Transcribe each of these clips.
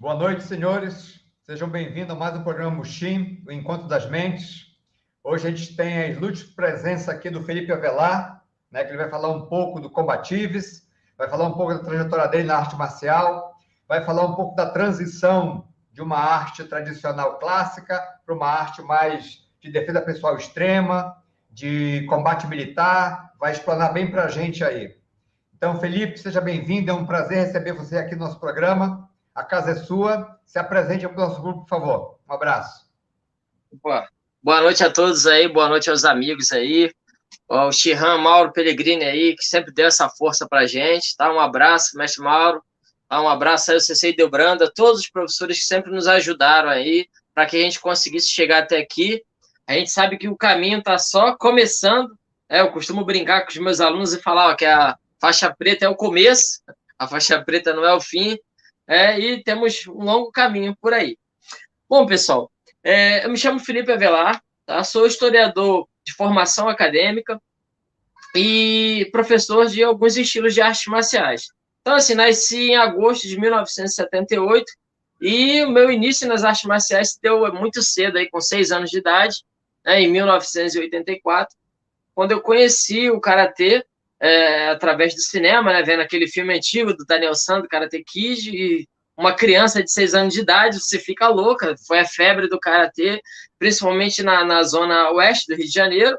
Boa noite, senhores. Sejam bem-vindos a mais um programa Muxim, o Encontro das Mentes. Hoje a gente tem a ilustre presença aqui do Felipe Avelar, né, que ele vai falar um pouco do Combatives, vai falar um pouco da trajetória dele na arte marcial, vai falar um pouco da transição de uma arte tradicional clássica para uma arte mais de defesa pessoal extrema, de combate militar, vai explanar bem para a gente aí. Então, Felipe, seja bem-vindo, é um prazer receber você aqui no nosso programa. A casa é sua. Se apresente para o nosso grupo, por favor. Um abraço. Boa noite a todos aí, boa noite aos amigos aí. O Shihan Mauro Pellegrini aí, que sempre deu essa força pra gente, tá? Um abraço, mestre Mauro. Um abraço aí ao Sensei Delbranda, todos os professores que sempre nos ajudaram aí para que a gente conseguisse chegar até aqui. A gente sabe que o caminho tá só começando. Eu costumo brincar com os meus alunos e falar que a faixa preta é o começo, a faixa preta não é o fim. E temos um longo caminho por aí. Bom, pessoal, eu me chamo Felipe Avelar, tá? Sou historiador de formação acadêmica e professor de alguns estilos de artes marciais. Então, assim, nasci em agosto de 1978 e o meu início nas artes marciais se deu muito cedo, aí, com 6 anos de idade, né, em 1984, quando eu conheci o Karatê, através do cinema, né, vendo aquele filme antigo do Daniel San, do Karate Kid, e uma criança de 6 anos de idade, você fica louca, foi a febre do Karatê, principalmente na zona oeste do Rio de Janeiro,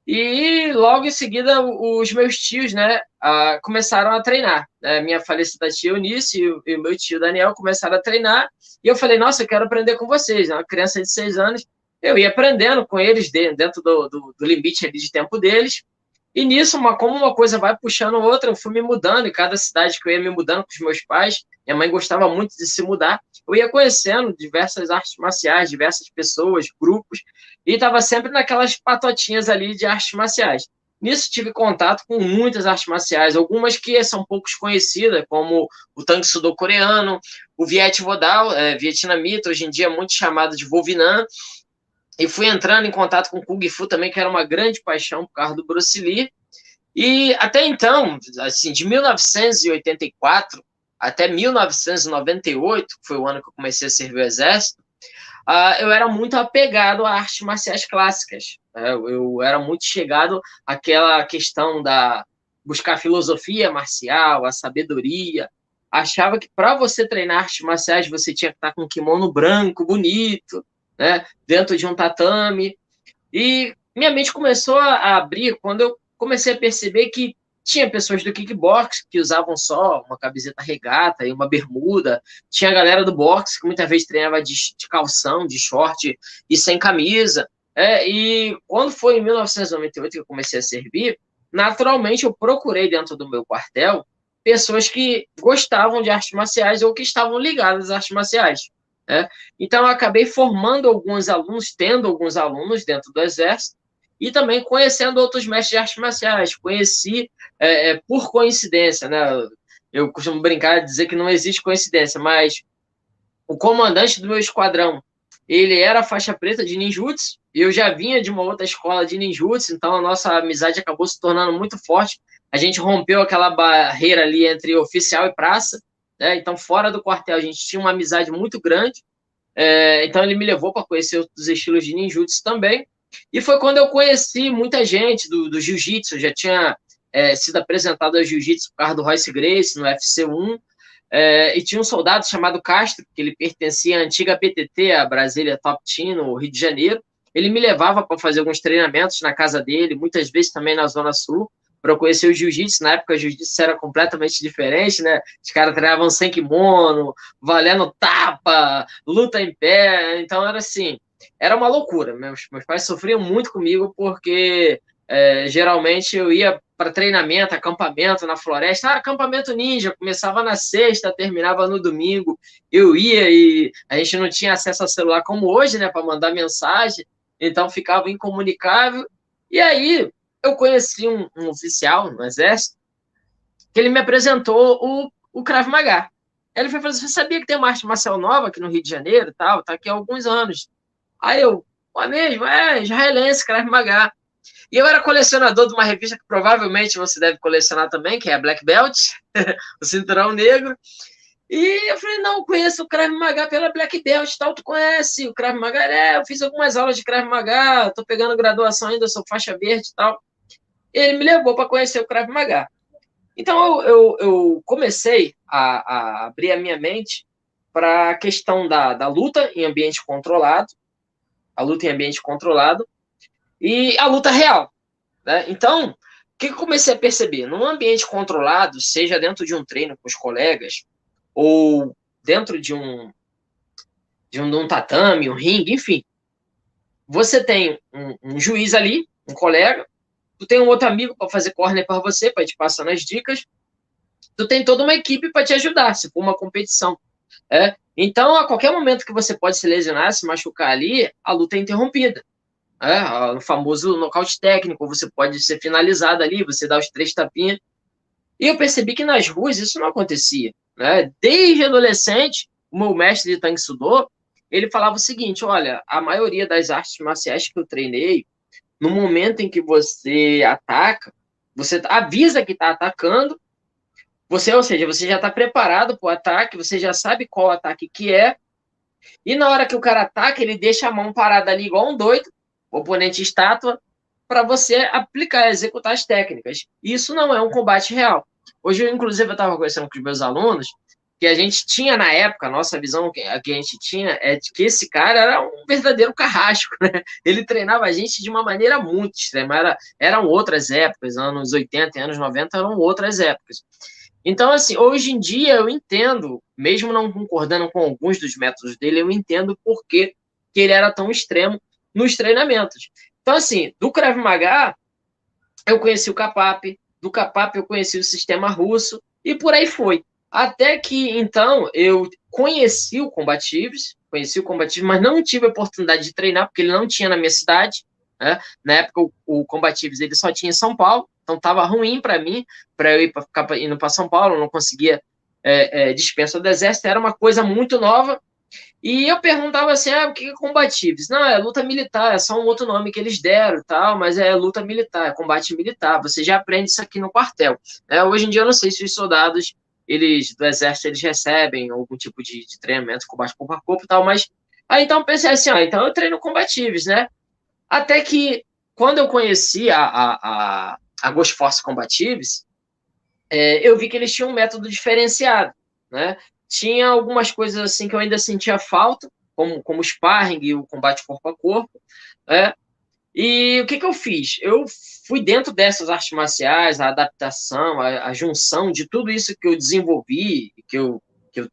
e logo em seguida os meus tios, né, começaram a treinar, né? Minha falecida tia Eunice e o meu tio Daniel começaram a treinar, e eu falei, nossa, eu quero aprender com vocês, né? Uma criança de 6 anos, eu ia aprendendo com eles dentro do limite ali de tempo deles. E nisso, como uma coisa vai puxando outra, eu fui me mudando, em cada cidade que eu ia me mudando com os meus pais, minha mãe gostava muito de se mudar, eu ia conhecendo diversas artes marciais, diversas pessoas, grupos, e estava sempre naquelas patotinhas ali de artes marciais. Nisso tive contato com muitas artes marciais, algumas que são pouco conhecidas, como o Tang Soo Do coreano, o Viet Vo Dao, vietnamita, hoje em dia muito chamado de Vo Vietnam, e fui entrando em contato com o Kung Fu também, que era uma grande paixão por causa do Bruce Lee. E até então, assim, de 1984 até 1998, que foi o ano que eu comecei a servir o Exército, eu era muito apegado a artes marciais clássicas. Eu era muito chegado àquela questão da buscar filosofia marcial, a sabedoria. Achava que para você treinar artes marciais você tinha que estar com um kimono branco, bonito, né, dentro de um tatame. E minha mente começou a abrir quando eu comecei a perceber que tinha pessoas do kickbox que usavam só uma camiseta regata e uma bermuda. Tinha a galera do boxe que muitas vezes treinava de calção, de short e sem camisa. E quando foi em 1998 que eu comecei a servir, naturalmente eu procurei dentro do meu quartel pessoas que gostavam de artes marciais ou que estavam ligadas às artes marciais. Então, eu acabei formando alguns alunos, tendo alguns alunos dentro do Exército, e também conhecendo outros mestres de artes marciais. Conheci por coincidência, né? Eu costumo brincar e dizer que não existe coincidência, mas o comandante do meu esquadrão, ele era faixa preta de ninjutsu, e eu já vinha de uma outra escola de ninjutsu, então a nossa amizade acabou se tornando muito forte. A gente rompeu aquela barreira ali entre oficial e praça, né? Então, fora do quartel, a gente tinha uma amizade muito grande. Então, ele me levou para conhecer outros estilos de ninjutsu também. E foi quando eu conheci muita gente do jiu-jitsu. Eu já tinha sido apresentado ao jiu-jitsu por causa do Royce Gracie, no UFC 1. E tinha um soldado chamado Castro, que ele pertencia à antiga PTT, a Brasília Top Team, no Rio de Janeiro. Ele me levava para fazer alguns treinamentos na casa dele, muitas vezes também na Zona Sul, para eu conhecer o jiu-jitsu. Na época, o jiu-jitsu era completamente diferente, né? Os caras treinavam sem kimono, valendo tapa, luta em pé. Então, era assim, era uma loucura. Meus pais sofriam muito comigo, porque geralmente eu ia para treinamento, acampamento na floresta. Acampamento ninja, começava na sexta, terminava no domingo. Eu ia e a gente não tinha acesso a celular como hoje, né, para mandar mensagem, então ficava incomunicável. E aí eu conheci um oficial no Exército, que ele me apresentou o Krav Maga. Ele foi falar, você sabia que tem uma arte marcial nova aqui no Rio de Janeiro e tal? Tá aqui há alguns anos. Aí eu, mesmo, israelense, Krav Maga. E eu era colecionador de uma revista que provavelmente você deve colecionar também, que é a Black Belt, o Cinturão Negro. E eu falei, não, eu conheço o Krav Maga pela Black Belt, tal, tu conhece o Krav Maga? Eu fiz algumas aulas de Krav Maga, tô pegando graduação ainda, sou faixa verde e tal. E ele me levou para conhecer o Krav Maga. Então, eu comecei a abrir a minha mente para a questão da luta em ambiente controlado, a luta em ambiente controlado e a luta real, né? Então, o que eu comecei a perceber? Num ambiente controlado, seja dentro de um treino com os colegas, ou dentro de um tatame, um ringue, enfim, você tem um juiz ali, um colega, tu tem um outro amigo para fazer corner para você, para te passar as dicas, tu tem toda uma equipe para te ajudar, se for uma competição. Então, a qualquer momento que você pode se lesionar, se machucar ali, a luta é interrompida. O famoso nocaute técnico, você pode ser finalizado ali, você dá os 3 tapinhas. E eu percebi que nas ruas isso não acontecia. Desde adolescente, o meu mestre de Tang Soo, ele falava o seguinte, olha, a maioria das artes marciais que eu treinei, no momento em que você ataca, você avisa que está atacando, ou seja, você já está preparado para o ataque, você já sabe qual ataque que é, e na hora que o cara ataca, ele deixa a mão parada ali igual um doido, oponente estátua, para você aplicar, executar as técnicas. Isso não é um combate real. Hoje, inclusive, eu estava conversando com os meus alunos, que a gente tinha na época, a nossa visão que a gente tinha é de que esse cara era um verdadeiro carrasco, né? Ele treinava a gente de uma maneira muito extrema, eram outras épocas, anos 80 e anos 90 eram outras épocas. Então, assim, hoje em dia eu entendo, mesmo não concordando com alguns dos métodos dele, eu entendo por que ele era tão extremo nos treinamentos. Então, assim, do Krav Maga, eu conheci o Kapap, do Kapap eu conheci o sistema russo, e por aí foi. Até que, então, eu conheci o Combatives, mas não tive a oportunidade de treinar, porque ele não tinha na minha cidade. Na época, o Combatives ele só tinha em São Paulo, então estava ruim para mim, para eu ficar indo para São Paulo, eu não conseguia dispensa do Exército, era uma coisa muito nova. E eu perguntava assim, o que é Combatives? Não, é luta militar, é só um outro nome que eles deram, tal, mas é luta militar, é combate militar. Você já aprende isso aqui no quartel. Hoje em dia eu não sei se os soldados do Exército eles recebem algum tipo de treinamento, combate corpo a corpo e tal, mas aí então eu pensei assim, então eu treino Combatives, né? Até que quando eu conheci a Ghost Force Combatives, eu vi que eles tinham um método diferenciado, né? Tinha algumas coisas assim que eu ainda sentia falta, como o sparring e o combate corpo a corpo, E o que eu fiz? Eu fui dentro dessas artes marciais, a adaptação, a junção de tudo isso que eu desenvolvi, que eu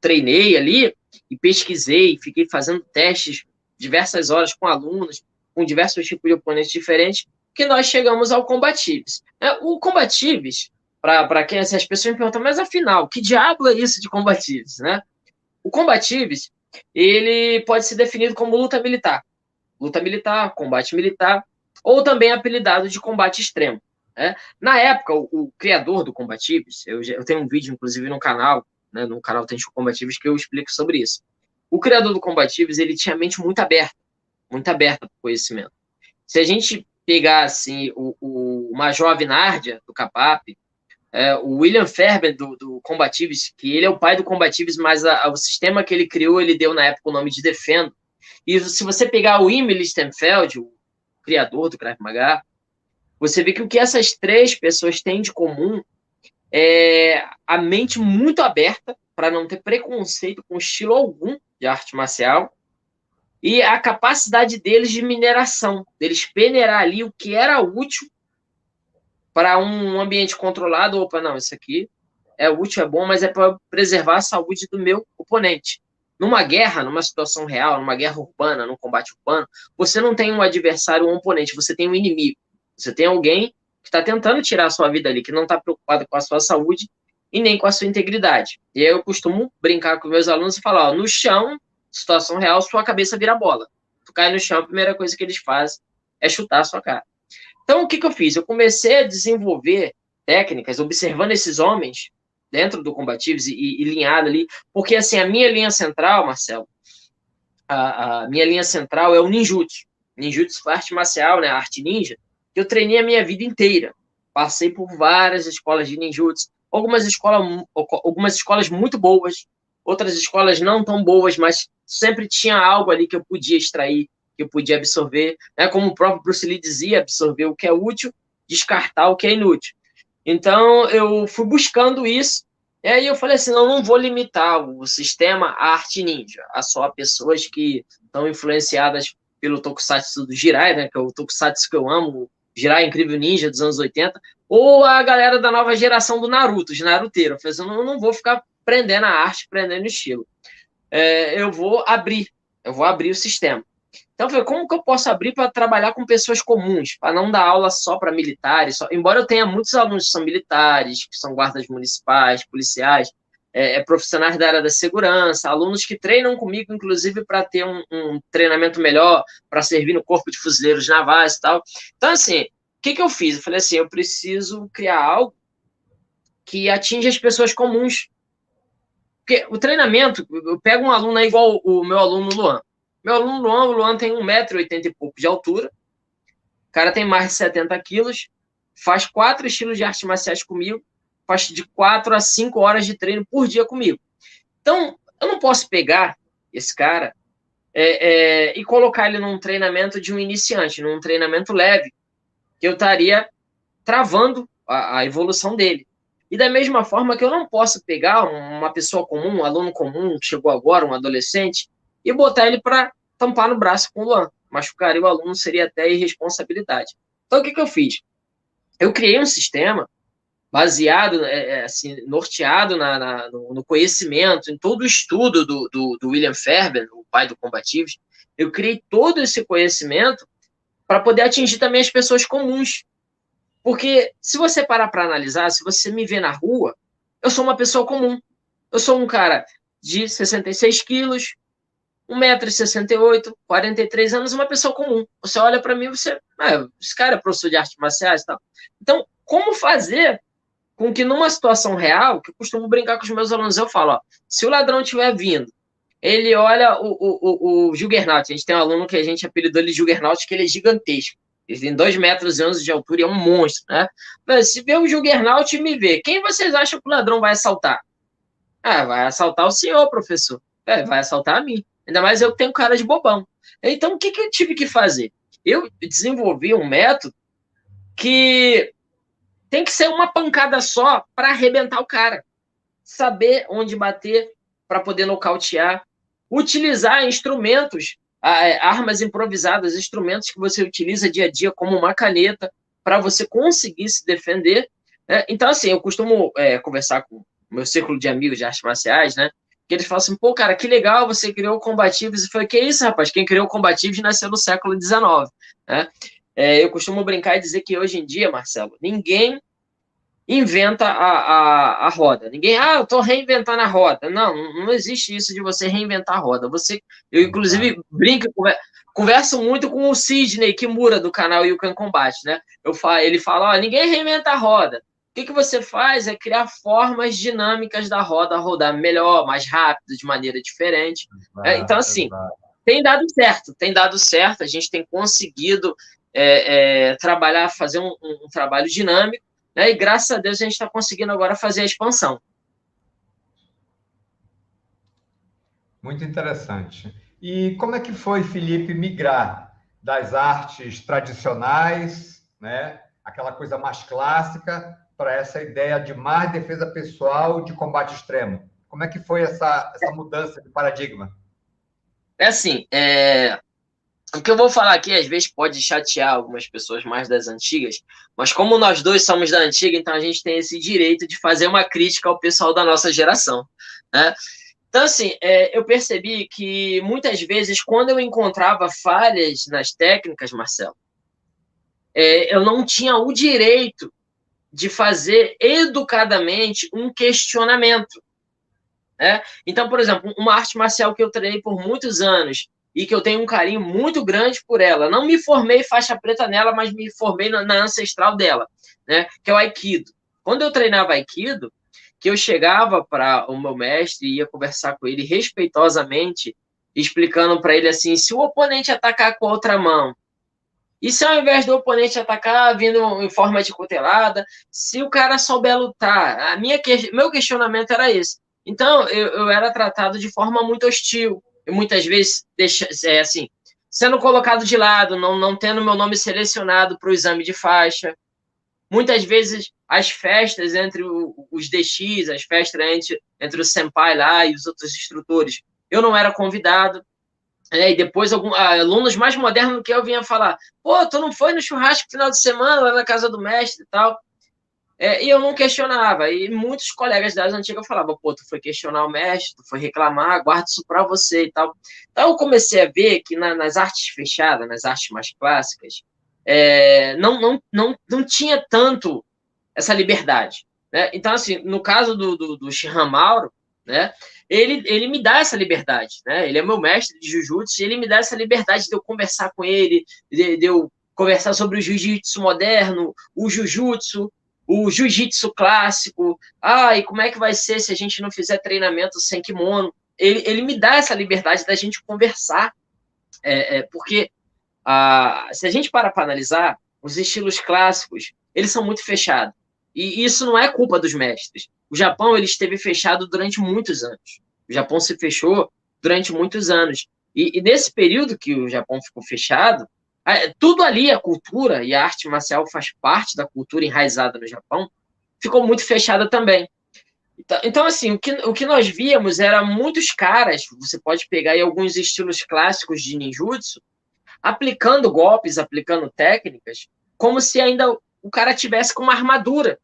treinei ali, e pesquisei, fiquei fazendo testes diversas horas com alunos, com diversos tipos de oponentes diferentes, que nós chegamos ao Combatives. O Combatives, para quem assim, as pessoas me perguntam, mas afinal, que diabo é isso de Combatives, né? O Combatives, ele pode ser definido como luta militar, combate militar, ou também apelidado de combate extremo. Na época, o criador do Combatives, eu tenho um vídeo, inclusive, no canal, né, no canal Tenchu Combatives, que eu explico sobre isso. O criador do Combatives, ele tinha a mente muito aberta para o conhecimento. Se a gente pegar, assim, o Major Avinardia, do Kapap, o William Ferber, do Combatives, que ele é o pai do Combatives, mas o sistema que ele criou, ele deu na época o nome de Defendo. E se você pegar o Emil Lichtenfeld, o criador do Krav Maga, você vê que o que essas 3 pessoas têm de comum é a mente muito aberta para não ter preconceito com estilo algum de arte marcial e a capacidade deles de mineração, deles peneirar ali o que era útil para um ambiente controlado. Opa, não, isso aqui é útil, é bom, mas é para preservar a saúde do meu oponente. Numa guerra, numa situação real, numa guerra urbana, num combate urbano, você não tem um adversário ou um oponente, você tem um inimigo. Você tem alguém que está tentando tirar a sua vida ali, que não está preocupado com a sua saúde e nem com a sua integridade. E aí eu costumo brincar com meus alunos e falar, no chão, situação real, sua cabeça vira bola. Tu cai no chão, a primeira coisa que eles fazem é chutar a sua cara. Então, o que eu fiz? Eu comecei a desenvolver técnicas, observando esses homens dentro do Combatives e linhado ali, porque, assim, a minha linha central, Marcelo, a minha linha central é o ninjutsu. Ninjutsu foi arte marcial, né, a arte ninja, que eu treinei a minha vida inteira. Passei por várias escolas de ninjutsu, algumas escolas muito boas, outras escolas não tão boas, mas sempre tinha algo ali que eu podia extrair, que eu podia absorver, né? Como o próprio Bruce Lee dizia, absorver o que é útil, descartar o que é inútil. Então, eu fui buscando isso, e aí eu falei assim, não vou limitar o sistema à arte ninja, a só pessoas que estão influenciadas pelo Tokusatsu do Jirai, né, que é o Tokusatsu que eu amo, o Jirai Incrível Ninja dos anos 80, ou a galera da nova geração do Naruto, os naruteiros. Eu falei assim, eu não vou ficar prendendo a arte, prendendo o estilo. Eu vou abrir o sistema. Então, eu falei, como que eu posso abrir para trabalhar com pessoas comuns, para não dar aula só para militares? Embora eu tenha muitos alunos que são militares, que são guardas municipais, policiais, profissionais da área da segurança, alunos que treinam comigo, inclusive, para ter um treinamento melhor, para servir no Corpo de Fuzileiros Navais e tal. Então, assim, o que eu fiz? Eu falei assim, eu preciso criar algo que atinja as pessoas comuns. Porque o treinamento, eu pego um aluno igual o meu aluno Luan. Meu aluno Luan, o Luan tem 1,80 m e pouco de altura, o cara tem mais de 70 quilos, faz 4 estilos de artes marciais comigo, faz de 4 a 5 horas de treino por dia comigo. Então, eu não posso pegar esse cara e colocar ele num treinamento de um iniciante, num treinamento leve, que eu estaria travando a evolução dele. E da mesma forma que eu não posso pegar uma pessoa comum, um aluno comum, que chegou agora, um adolescente, e botar ele para tampar no braço com o Luan. Machucaria o aluno, seria até irresponsabilidade. Então, o que eu fiz? Eu criei um sistema baseado, assim, norteado no conhecimento, em todo o estudo do William Fairbairn, o pai do Combativos. Eu criei todo esse conhecimento para poder atingir também as pessoas comuns. Porque se você parar para analisar, se você me vê na rua, eu sou uma pessoa comum. Eu sou um cara de 66 quilos, 1,68 m, 43 anos, uma pessoa comum. Você olha para mim e você... esse cara é professor de artes marciais e tal. Então, como fazer com que numa situação real, que eu costumo brincar com os meus alunos, eu falo, se o ladrão estiver vindo, ele olha o Juggernaut, a gente tem um aluno que a gente apelidou ele de Juggernaut, que ele é gigantesco. Ele tem 2,11 metros de altura e é um monstro, né? Mas se vê o Juggernaut e me vê, quem vocês acham que o ladrão vai assaltar? Vai assaltar o senhor, professor. Vai assaltar a mim. Ainda mais eu que tenho cara de bobão. Então, o que eu tive que fazer? Eu desenvolvi um método que tem que ser uma pancada só para arrebentar o cara. Saber onde bater para poder nocautear. Utilizar instrumentos, armas improvisadas, instrumentos que você utiliza dia a dia, como uma caneta, para você conseguir se defender. Então, assim, eu costumo conversar com o meu círculo de amigos de artes marciais, né? Que eles falam assim, pô, cara, que legal, você criou o Combativos. E foi, que isso, rapaz? Quem criou o Combativos nasceu no século XIX, né? Eu costumo brincar e dizer que hoje em dia, Marcelo, ninguém inventa a roda. Ninguém, eu estou reinventando a roda. Não existe isso de você reinventar a roda. Eu inclusive, brinco, converso muito com o Sidney Kimura, do canal You Can Combat, né? Ele fala, ninguém reinventa a roda. O que você faz é criar formas dinâmicas da roda rodar melhor, mais rápido, de maneira diferente. Então, assim, tem dado certo, a gente tem conseguido trabalhar, fazer um trabalho dinâmico, né? E graças a Deus a gente está conseguindo agora fazer a expansão. Muito interessante. E como é que foi, Felipe, migrar das artes tradicionais, né, aquela coisa mais clássica, para essa ideia de mais defesa pessoal, de combate extremo? Como é que foi essa mudança de paradigma? O que eu vou falar aqui, às vezes, pode chatear algumas pessoas mais das antigas, mas como nós dois somos da antiga, então a gente tem esse direito de fazer uma crítica ao pessoal da nossa geração, né? Então, assim, eu percebi que muitas vezes, quando eu encontrava falhas nas técnicas, Marcelo, eu não tinha o direito de fazer educadamente um questionamento, né? Então, por exemplo, uma arte marcial que eu treinei por muitos anos e que eu tenho um carinho muito grande por ela. Não me formei faixa preta nela, mas me formei na ancestral dela, né? Que é o Aikido. Quando eu treinava Aikido, que eu chegava para o meu mestre e ia conversar com ele respeitosamente, explicando para ele assim, se o oponente atacar com a outra mão, e se ao invés do oponente atacar vindo em forma de cotelada, se o cara souber lutar, meu questionamento era esse. Então, eu era tratado de forma muito hostil, e muitas vezes, assim, sendo colocado de lado, não tendo meu nome selecionado para o exame de faixa. Muitas vezes, as festas entre os DX, as festas entre o senpai lá e os outros instrutores, eu não era convidado. E depois, alunos mais modernos do que eu vinham falar: pô, tu não foi no churrasco final de semana lá na casa do mestre e tal? E eu não questionava. E muitos colegas das antigas falavam: pô, tu foi questionar o mestre, tu foi reclamar, guarda isso para você e tal. Então, eu comecei a ver que nas artes fechadas, nas artes mais clássicas, não tinha tanto essa liberdade. Né? Então, assim, no caso do Shihan Mauro, né, ele me dá essa liberdade. Né? Ele é meu mestre de jiu-jitsu e ele me dá essa liberdade de eu conversar com ele, de eu conversar sobre o jiu-jitsu moderno, o jiu-jitsu, o jiu-jitsu clássico. E como é que vai ser se a gente não fizer treinamento sem kimono? Ele me dá essa liberdade da gente conversar, porque se a gente para analisar, os estilos clássicos, eles são muito fechados. E isso não é culpa dos mestres. O Japão ele esteve fechado durante muitos anos. O Japão se fechou durante muitos anos. E nesse período que o Japão ficou fechado, tudo ali, a cultura e a arte marcial faz parte da cultura enraizada no Japão, ficou muito fechada também. Então, assim, o que nós víamos era muitos caras, você pode pegar aí alguns estilos clássicos de ninjutsu, aplicando golpes, aplicando técnicas, como se ainda o cara tivesse com uma armadura,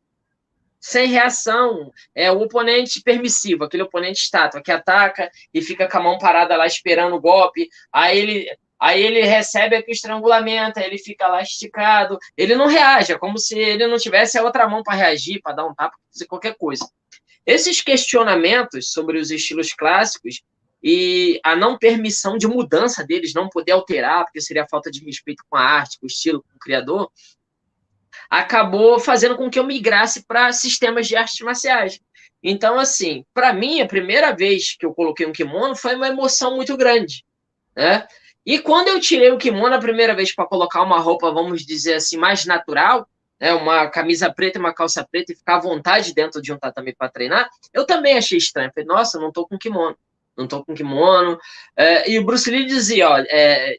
sem reação. O oponente permissivo, aquele oponente estátua, que ataca e fica com a mão parada lá esperando o golpe, aí ele recebe aqui o estrangulamento, aí ele fica lá esticado, ele não reage, é como se ele não tivesse a outra mão para reagir, para dar um tapa, fazer qualquer coisa. Esses questionamentos sobre os estilos clássicos e a não permissão de mudança deles, não poder alterar, porque seria falta de respeito com a arte, com o estilo, com o criador, acabou fazendo com que eu migrasse para sistemas de artes marciais. Então, assim, para mim, a primeira vez que eu coloquei um kimono foi uma emoção muito grande, né? E quando eu tirei o kimono a primeira vez para colocar uma roupa, vamos dizer assim, mais natural, né, uma camisa preta e uma calça preta e ficar à vontade dentro de um tatame para treinar, eu também achei estranho. Falei, nossa, não estou com kimono. Não estou com kimono. E o Bruce Lee dizia,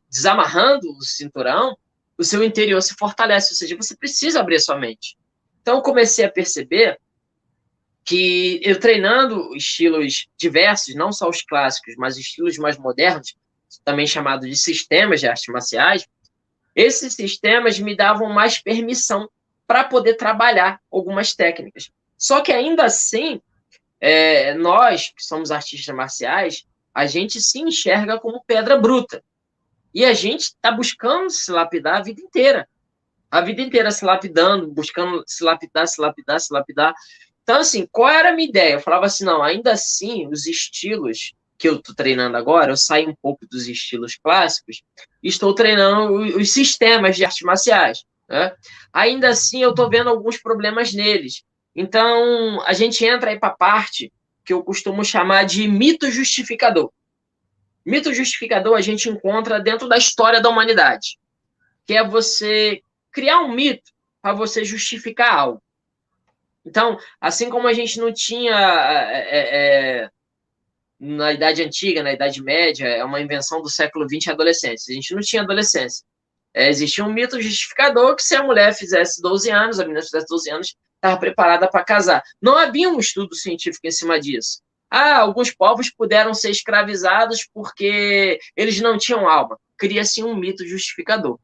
desamarrando o cinturão, o seu interior se fortalece, ou seja, você precisa abrir a sua mente. Então, eu comecei a perceber que eu treinando estilos diversos, não só os clássicos, mas estilos mais modernos, também chamados de sistemas de artes marciais, esses sistemas me davam mais permissão para poder trabalhar algumas técnicas. Só que ainda assim, nós que somos artistas marciais, a gente se enxerga como pedra bruta. E a gente está buscando se lapidar a vida inteira. A vida inteira se lapidando, buscando se lapidar, se lapidar, se lapidar. Então, assim, qual era a minha ideia? Eu falava assim, não, ainda assim, os estilos que eu estou treinando agora, eu saio um pouco dos estilos clássicos e estou treinando os sistemas de artes marciais. Né? Ainda assim, eu estou vendo alguns problemas neles. Então, a gente entra aí para a parte que eu costumo chamar de mito justificador. Mito justificador a gente encontra dentro da história da humanidade, que é você criar um mito para você justificar algo. Então, assim como a gente não tinha na Idade Antiga, na Idade Média, é uma invenção do século XX a adolescência. A gente não tinha adolescência. Existia um mito justificador que se a mulher fizesse 12 anos, a menina fizesse 12 anos, estava preparada para casar. Não havia um estudo científico em cima disso. Alguns povos puderam ser escravizados porque eles não tinham alma. Cria-se um mito justificador.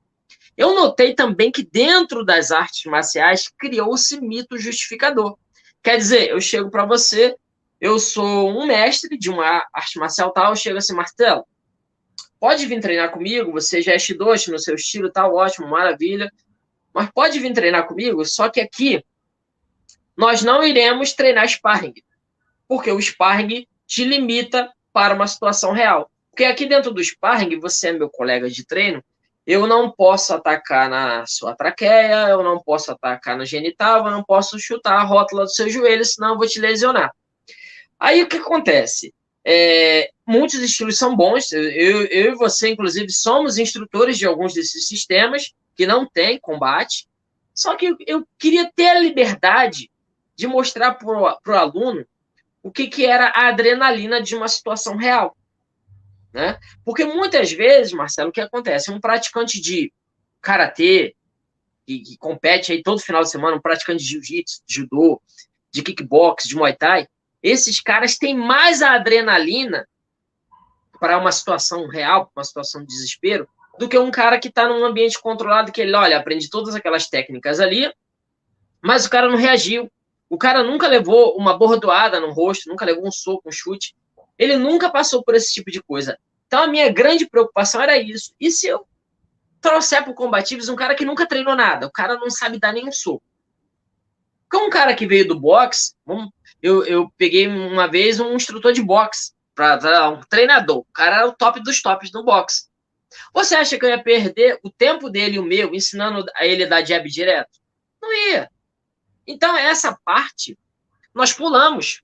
Eu notei também que dentro das artes marciais criou-se mito justificador. Quer dizer, eu chego para você, eu sou um mestre de uma arte marcial tal, eu chego assim, Martelo, pode vir treinar comigo, você já é Shidoshi no seu estilo, tal, ótimo, maravilha, mas pode vir treinar comigo, só que aqui nós não iremos treinar sparring, porque o sparring te limita para uma situação real. Porque aqui dentro do sparring, você é meu colega de treino, eu não posso atacar na sua traqueia, eu não posso atacar no genital, eu não posso chutar a rótula do seu joelho, senão eu vou te lesionar. Aí o que acontece? Muitos estilos são bons, eu e você, inclusive, somos instrutores de alguns desses sistemas que não tem combate, só que eu queria ter a liberdade de mostrar para o aluno o que era a adrenalina de uma situação real, né? Porque muitas vezes, Marcelo, o que acontece? Um praticante de karatê, que compete aí todo final de semana, um praticante de jiu-jitsu, de judô, de kickbox, de muay thai, esses caras têm mais a adrenalina para uma situação real, uma situação de desespero, do que um cara que está num ambiente controlado, que ele, olha, aprende todas aquelas técnicas ali, mas o cara não reagiu. O cara nunca levou uma bordoada no rosto, nunca levou um soco, um chute. Ele nunca passou por esse tipo de coisa. Então, a minha grande preocupação era isso. E se eu trouxer para o Combatives um cara que nunca treinou nada? O cara não sabe dar nem um soco. Porque um cara que veio do boxe, eu peguei uma vez um instrutor de boxe, um treinador. O cara era o top dos tops do boxe. Você acha que eu ia perder o tempo dele e o meu ensinando a ele a dar jab direto? Não ia. Então, essa parte, nós pulamos.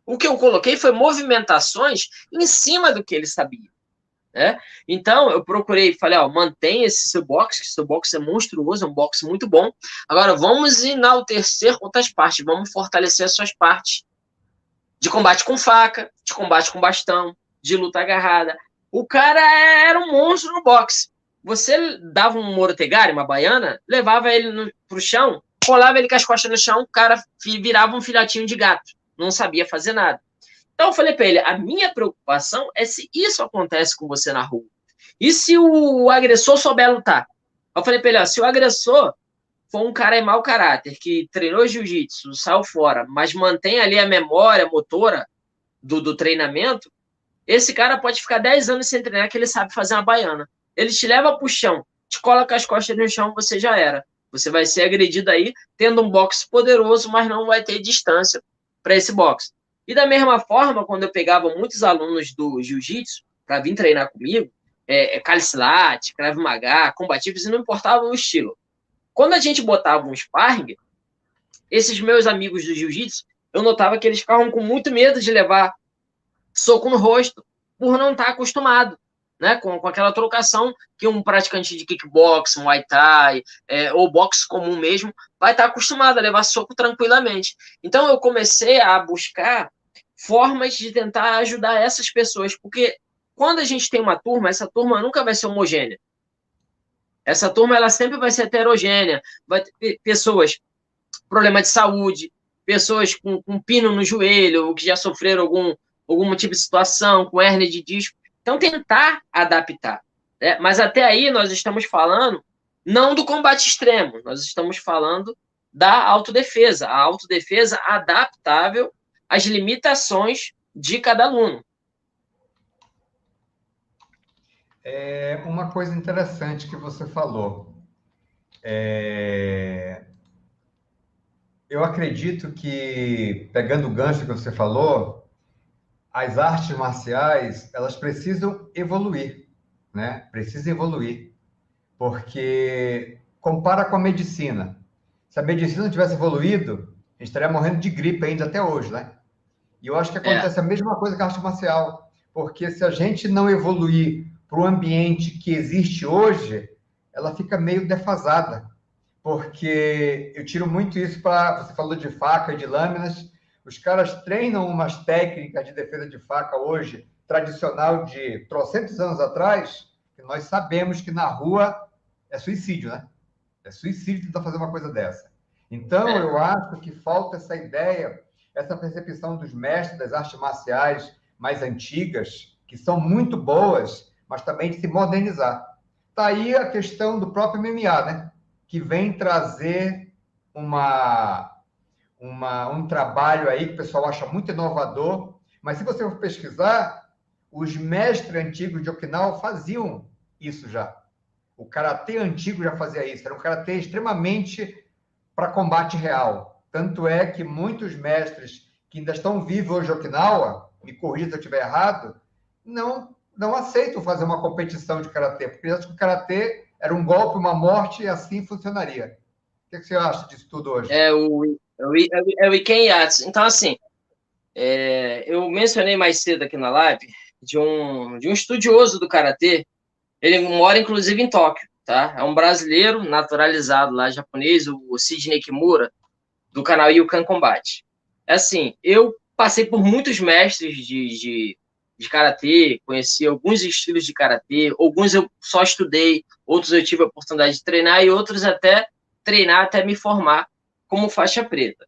O que eu coloquei foi movimentações em cima do que ele sabia. Né? Então, eu procurei, falei, ó, mantenha esse seu boxe, que seu boxe é monstruoso, é um boxe muito bom. Agora, vamos enaltecer outras partes, vamos fortalecer as suas partes de combate com faca, de combate com bastão, de luta agarrada. O cara era um monstro no boxe. Você dava um morotegari, uma baiana, levava ele pro chão, colava ele com as costas no chão, o cara virava um filhotinho de gato. Não sabia fazer nada. Então eu falei para ele, a minha preocupação é se isso acontece com você na rua. E se o agressor souber lutar? Eu falei para ele, ó, se o agressor for um cara em mau caráter, que treinou jiu-jitsu, saiu fora, mas mantém ali a memória motora do treinamento, esse cara pode ficar 10 anos sem treinar, que ele sabe fazer uma baiana. Ele te leva pro chão, te coloca as costas no chão, você já era. Você vai ser agredido aí, tendo um boxe poderoso, mas não vai ter distância para esse boxe. E da mesma forma, quando eu pegava muitos alunos do jiu-jitsu para vir treinar comigo, Kalissilat, Krav Maga, combativos, e não importava o estilo. Quando a gente botava um sparring, esses meus amigos do jiu-jitsu, eu notava que eles ficavam com muito medo de levar soco no rosto, por não estar acostumado, né, com aquela trocação que um praticante de kickbox, muay thai, ou boxe comum mesmo, vai estar acostumado a levar soco tranquilamente. Então, eu comecei a buscar formas de tentar ajudar essas pessoas, porque quando a gente tem uma turma, essa turma nunca vai ser homogênea. Essa turma, ela sempre vai ser heterogênea, vai ter pessoas com problema de saúde, pessoas com pino no joelho, ou que já sofreram algum tipo de situação, com hérnia de disco. Então, tentar adaptar. Né? Mas até aí nós estamos falando não do combate extremo, nós estamos falando da autodefesa. A autodefesa adaptável às limitações de cada aluno. É uma coisa interessante que você falou. Eu acredito que, pegando o gancho que você falou, as artes marciais, elas precisam evoluir, né? Precisam evoluir, porque compara com a medicina. Se a medicina não tivesse evoluído, a gente estaria morrendo de gripe ainda até hoje, né? E eu acho que acontece a mesma coisa com a arte marcial, porque se a gente não evoluir para o ambiente que existe hoje, ela fica meio defasada, porque eu tiro muito isso para... Você falou de faca e de lâminas, os caras treinam umas técnicas de defesa de faca hoje, tradicional de trocentos anos atrás, que nós sabemos que na rua é suicídio, né? É suicídio tentar fazer uma coisa dessa. Então, eu acho que falta essa ideia, essa percepção dos mestres das artes marciais mais antigas, que são muito boas, mas também de se modernizar. Está aí a questão do próprio MMA, né? Que vem trazer um trabalho aí que o pessoal acha muito inovador, mas se você for pesquisar, os mestres antigos de Okinawa faziam isso já. O karatê antigo já fazia isso, era um karatê extremamente para combate real. Tanto é que muitos mestres que ainda estão vivos hoje em Okinawa, me corrija se eu estiver errado, não aceitam fazer uma competição de karatê, porque acham que o karatê era um golpe, uma morte, e assim funcionaria. O que você acha disso tudo hoje? É o Iken Yatsu. Então, assim, eu mencionei mais cedo aqui na live de um estudioso do karatê. Ele mora, inclusive, em Tóquio, tá? É um brasileiro naturalizado lá, japonês, o Sidney Kimura, do canal Yukan Combat. É assim, eu passei por muitos mestres de karatê, conheci alguns estilos de karatê, alguns eu só estudei, outros eu tive a oportunidade de treinar e outros até treinar até me formar como faixa preta.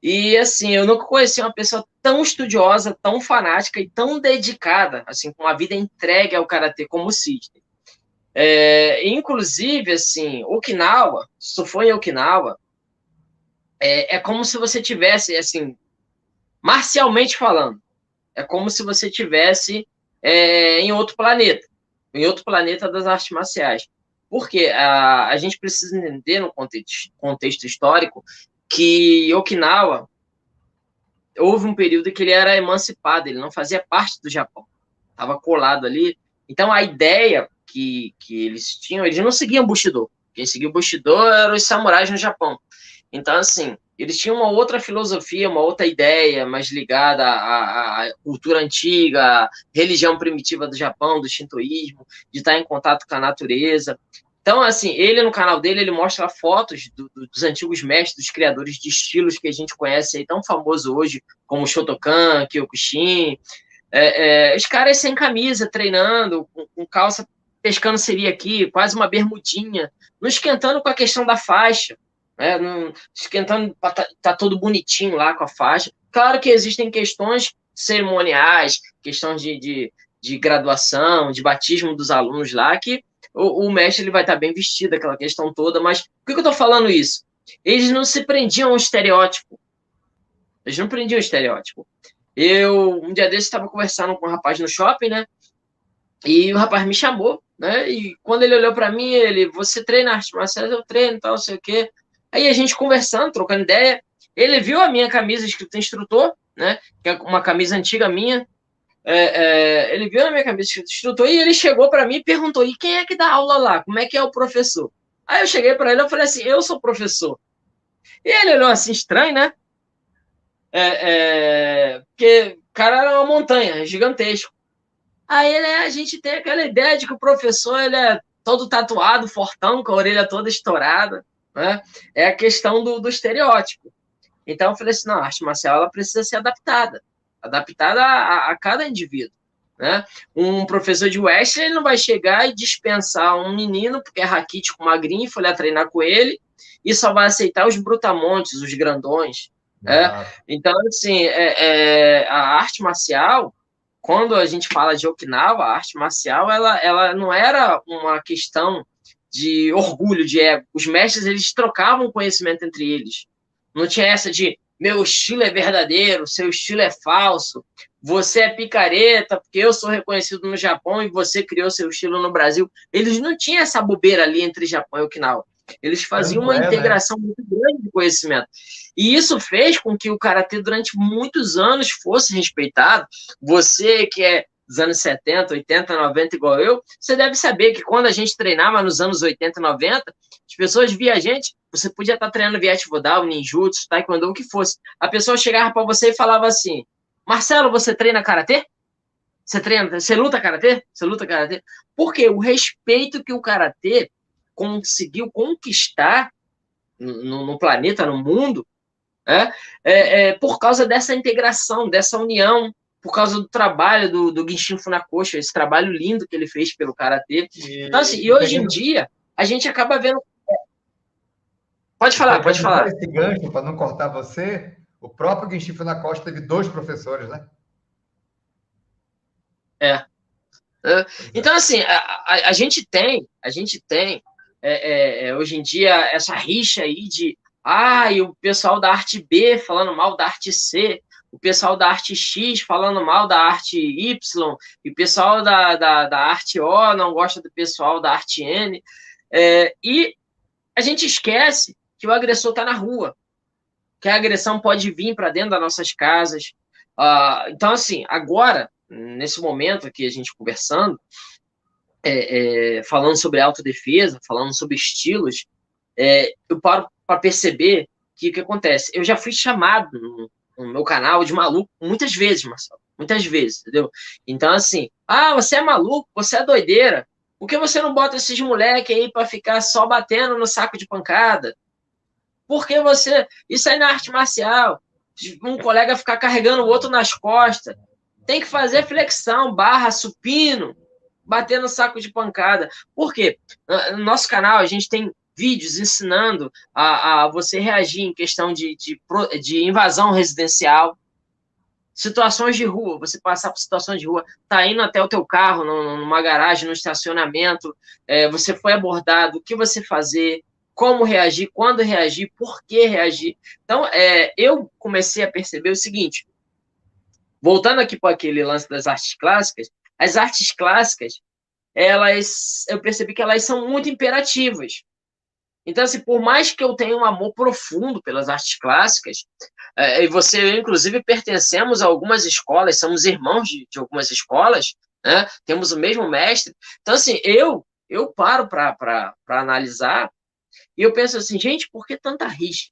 E, assim, eu nunca conheci uma pessoa tão estudiosa, tão fanática e tão dedicada, assim, com a vida entregue ao karatê como o Sidney. Inclusive, assim, Okinawa, se tu for em Okinawa, é como se você tivesse, assim, marcialmente falando, é como se você tivesse em outro planeta das artes marciais. Porque a gente precisa entender no contexto histórico que Okinawa houve um período que ele era emancipado, ele não fazia parte do Japão, estava colado ali. Então a ideia que eles tinham, eles não seguiam Bushido. Quem seguia o Bushido eram os samurais no Japão. Então, assim, eles tinham uma outra filosofia, uma outra ideia, mais ligada à cultura antiga, à religião primitiva do Japão, do shintoísmo, de estar em contato com a natureza. Então, assim, ele no canal dele, ele mostra fotos dos antigos mestres, dos criadores de estilos que a gente conhece aí, tão famoso hoje, como Shotokan, Kyokushin. Os caras sem camisa, treinando, com calça, pescando seria aqui, quase uma bermudinha, não esquentando com a questão da faixa, né? Não, esquentando, tá todo bonitinho lá com a faixa. Claro que existem questões cerimoniais, questões de graduação, de batismo dos alunos lá, que o mestre ele vai estar bem vestido, aquela questão toda, mas por que eu estou falando isso? Eles não se prendiam ao estereótipo. Eles não prendiam ao estereótipo. Um dia desses, estava conversando com um rapaz no shopping, né? E o rapaz me chamou, né? E quando ele olhou para mim, você treina arte marcial? Eu treino, tal, não sei o quê. Aí a gente conversando, trocando ideia, ele viu a minha camisa escrita instrutor, né? Que é uma camisa antiga minha. Ele viu a minha camisa escrita instrutor e ele chegou para mim e perguntou: e quem é que dá aula lá? Como é que é o professor? Aí eu cheguei para ele e falei assim: eu sou professor. E ele olhou assim, estranho, né? Porque o cara era uma montanha, gigantesco. Aí a gente tem aquela ideia de que o professor ele é todo tatuado, fortão, com a orelha toda estourada, né? É a questão do estereótipo. Então eu falei assim, não, a arte marcial ela precisa ser adaptada a cada indivíduo, né? Um professor de wrestling ele não vai chegar e dispensar um menino porque é raquítico, magrinho, foi lá treinar com ele e só vai aceitar os brutamontes, os grandões, né? Então, assim, a arte marcial, quando a gente fala de Okinawa, a arte marcial, ela não era uma questão de orgulho, de ego. Os mestres, eles trocavam conhecimento entre eles. Não tinha essa de, meu estilo é verdadeiro, seu estilo é falso, você é picareta, porque eu sou reconhecido no Japão e você criou seu estilo no Brasil. Eles não tinham essa bobeira ali entre Japão e Okinawa. Eles faziam uma integração muito grande de conhecimento. E isso fez com que o karatê, durante muitos anos, fosse respeitado. Você que é dos anos 70, 80, 90, igual eu, você deve saber que quando a gente treinava nos anos 80 e 90, as pessoas via a gente, você podia estar treinando Viet Vodal, Ninjutsu, Taekwondo, o que fosse. A pessoa chegava para você e falava assim: Marcelo, você treina karatê? Você luta karatê? Você luta karatê? Porque o respeito que o karatê conseguiu conquistar no planeta, no mundo, por causa dessa integração, dessa união, por causa do trabalho do Genshin Funakoshi, esse trabalho lindo que ele fez pelo karatê. Então, assim, e hoje em dia, a gente acaba vendo... Pode falar. Esse gancho, para não cortar você, o próprio Genshin Funakoshi teve 2 professores, né? Então, assim, a gente tem hoje em dia essa rixa aí de e o pessoal da arte B falando mal da arte C, o pessoal da arte X falando mal da arte Y, e o pessoal da arte O não gosta do pessoal da arte N. E a gente esquece que o agressor está na rua, que a agressão pode vir para dentro das nossas casas. Então, assim, agora, nesse momento aqui, a gente conversando, falando sobre autodefesa, falando sobre estilos, eu paro para perceber que o que acontece? Eu já fui chamado no meu canal de maluco muitas vezes, Marcelo. Muitas vezes, entendeu? Então, assim, você é maluco, você é doideira. Por que você não bota esses moleques aí para ficar só batendo no saco de pancada? Por que você... Isso aí na arte marcial. um colega ficar carregando o outro nas costas. Tem que fazer flexão, barra, supino, bater no saco de pancada. Por quê? No nosso canal, a gente tem vídeos ensinando a você reagir em questão de invasão residencial, situações de rua, você passar por situações de rua, tá indo até o teu carro, numa garagem, no estacionamento, você foi abordado, o que você fazer, como reagir, quando reagir, por que reagir. Então, eu comecei a perceber o seguinte, voltando aqui para aquele lance das artes clássicas, as artes clássicas, eu percebi que elas são muito imperativas. Então, assim, por mais que eu tenha um amor profundo pelas artes clássicas, e você, eu, inclusive, pertencemos a algumas escolas, somos irmãos de algumas escolas, né? Temos o mesmo mestre. Então, assim, eu paro para analisar e eu penso assim, gente, por que tanta rixa?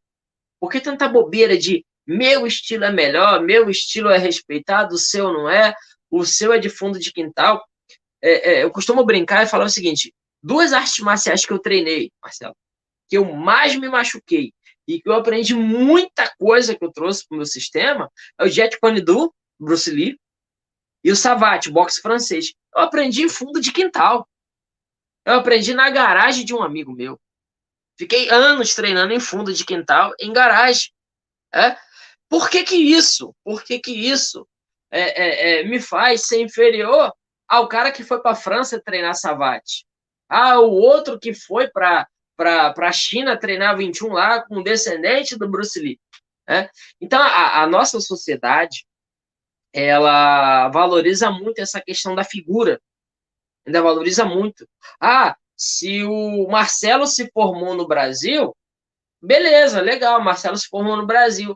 Por que tanta bobeira de meu estilo é melhor, meu estilo é respeitado, o seu não é, o seu é de fundo de quintal? Eu costumo brincar e falar o seguinte, 2 artes marciais que eu treinei, Marcelo, que eu mais me machuquei e que eu aprendi muita coisa que eu trouxe para o meu sistema é o Jeet Kune Do, Bruce Lee, e o Savate, boxe francês. Eu aprendi em fundo de quintal. Eu aprendi na garagem de um amigo meu. Fiquei anos treinando em fundo de quintal, em garagem. Por que isso? Por que isso me faz ser inferior ao cara que foi para a França treinar Savate? O outro que foi para a China treinar 21 lá com um descendente do Bruce Lee. Então, a nossa sociedade, ela valoriza muito essa questão da figura. Ainda valoriza muito. Se o Marcelo se formou no Brasil, beleza, legal, Marcelo se formou no Brasil.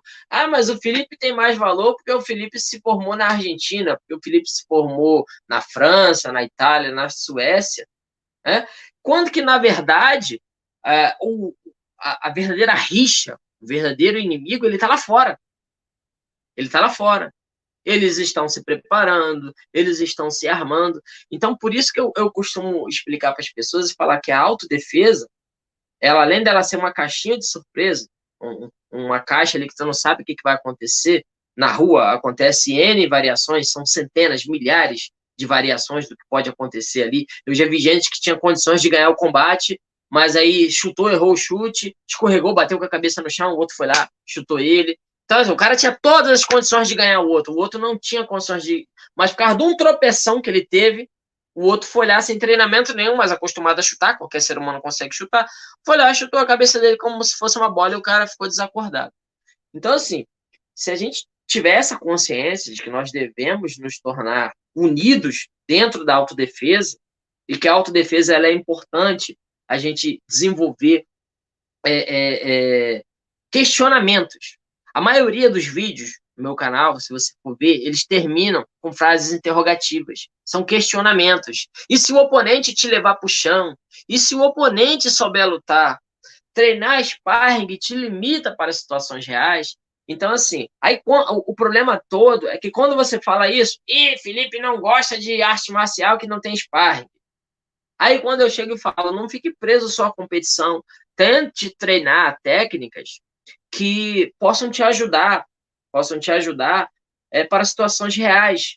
Mas o Felipe tem mais valor porque o Felipe se formou na Argentina, porque o Felipe se formou na França, na Itália, na Suécia. Quando que, na verdade, a verdadeira rixa, o verdadeiro inimigo, ele está lá fora. Ele está lá fora. Eles estão se preparando, eles estão se armando. Então, por isso que eu costumo explicar para as pessoas e falar que a autodefesa, ela, além dela ser uma caixinha de surpresa, uma caixa ali que você não sabe o que vai acontecer, na rua acontece N variações, são centenas, milhares de variações do que pode acontecer ali. Eu já vi gente que tinha condições de ganhar o combate, mas aí chutou, errou o chute, escorregou, bateu com a cabeça no chão, o outro foi lá, chutou ele. Então, assim, o cara tinha todas as condições de ganhar o outro não tinha condições de... Mas por causa de um tropeção que ele teve, o outro foi lá sem treinamento nenhum, mas acostumado a chutar, qualquer ser humano consegue chutar, foi lá, chutou a cabeça dele como se fosse uma bola e o cara ficou desacordado. Então, assim, se a gente tiver essa consciência de que nós devemos nos tornar unidos dentro da autodefesa, e que a autodefesa ela é importante a gente desenvolver questionamentos. A maioria dos vídeos no meu canal, se você for ver, eles terminam com frases interrogativas. São questionamentos. E se o oponente te levar para o chão? E se o oponente souber lutar? Treinar sparring te limita para situações reais. Então, assim, aí o problema todo é que quando você fala isso, Felipe não gosta de arte marcial que não tem sparring. Aí quando eu chego e falo, não fique preso só à competição, tente treinar técnicas que possam te ajudar para situações reais.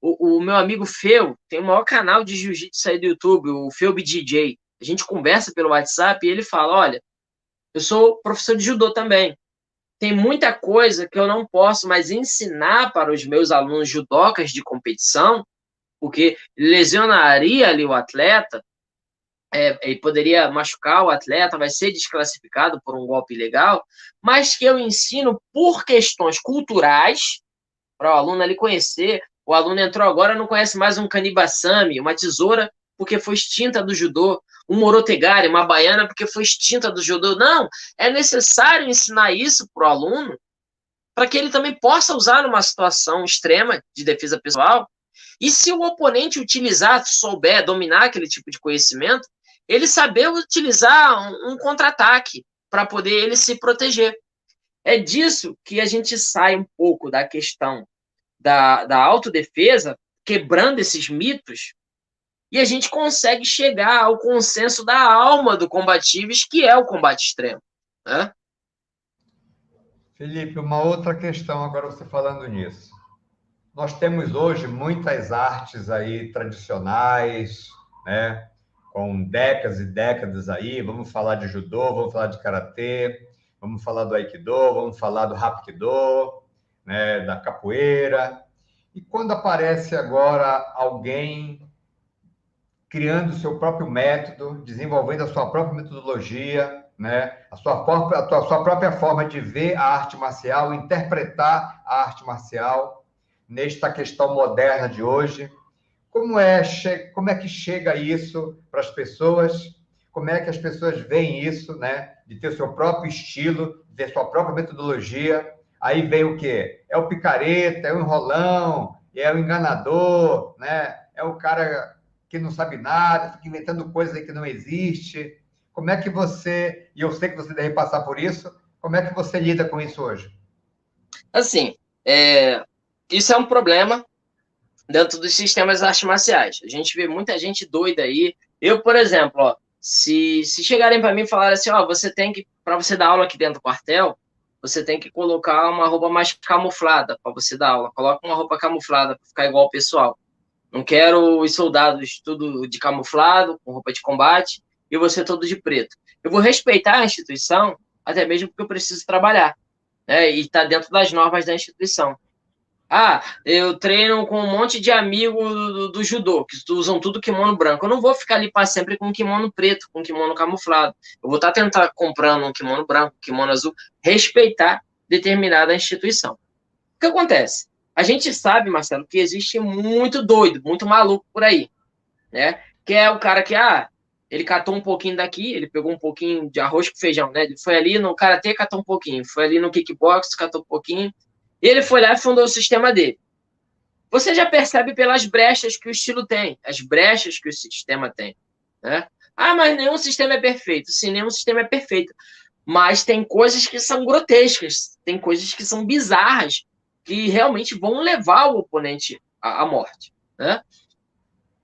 O meu amigo Feu tem o maior canal de jiu-jitsu aí do YouTube, o Feu BJJ. A gente conversa pelo WhatsApp e ele fala, olha, eu sou professor de judô também. Tem muita coisa que eu não posso mais ensinar para os meus alunos judocas de competição, porque lesionaria ali o atleta, e poderia machucar o atleta, vai ser desclassificado por um golpe ilegal, mas que eu ensino por questões culturais, para o aluno ali conhecer. O aluno entrou agora, não conhece mais um kanibasame, uma tesoura, porque foi extinta do judô, um morotegari, uma baiana, porque foi extinta do judô. Não, é necessário ensinar isso para o aluno, para que ele também possa usar numa situação extrema de defesa pessoal. E se o oponente utilizar, souber dominar aquele tipo de conhecimento, ele saber utilizar um contra-ataque para poder ele se proteger. É disso que a gente sai um pouco da questão da autodefesa, quebrando esses mitos, e a gente consegue chegar ao consenso da alma do combatives, que é o combate extremo. Felipe, uma outra questão agora você falando nisso. Nós temos hoje muitas artes aí tradicionais, né? Com décadas e décadas aí. Vamos falar de judô, vamos falar de karatê, vamos falar do aikido, vamos falar do hapkido, né? Da capoeira. E quando aparece agora alguém criando o seu próprio método, desenvolvendo a sua própria metodologia, né? A sua própria forma de ver a arte marcial, interpretar a arte marcial nesta questão moderna de hoje. Como é que chega isso para as pessoas? Como é que as pessoas veem isso, né? De ter o seu próprio estilo, de ter sua própria metodologia. Aí vem o quê? É o picareta, é o enrolão, é o enganador, né? É o cara que não sabe nada, fica inventando coisas aí que não existe. Como é que você, e eu sei que você deve passar por isso, como é que você lida com isso hoje? Assim, isso é um problema dentro dos sistemas artes marciais. A gente vê muita gente doida aí. Eu, por exemplo, ó, se chegarem para mim e falarem assim, ó, você tem que, para você dar aula aqui dentro do quartel, você tem que colocar uma roupa mais camuflada para você dar aula. Coloca uma roupa camuflada para ficar igual ao pessoal. Não quero os soldados tudo de camuflado, com roupa de combate, e você todo de preto. Eu vou respeitar a instituição, até mesmo porque eu preciso trabalhar, né? E está dentro das normas da instituição. Ah, eu treino com um monte de amigo do judô, que usam tudo kimono branco. Eu não vou ficar ali para sempre com um kimono preto, com um kimono camuflado. Eu vou estar tentando comprando um kimono branco, um kimono azul, respeitar determinada instituição. O que acontece? A gente sabe, Marcelo, que existe muito doido, muito maluco por aí, né? Que é o cara que, ele catou um pouquinho daqui, ele pegou um pouquinho de arroz com feijão, né? Ele foi ali no karatê, catou um pouquinho, foi ali no kickbox, catou um pouquinho, e ele foi lá e fundou o sistema dele. Você já percebe pelas brechas que o estilo tem, as brechas que o sistema tem, né? Mas nenhum sistema é perfeito. Sim, nenhum sistema é perfeito. Mas tem coisas que são grotescas, tem coisas que são bizarras, que realmente vão levar o oponente à morte, né?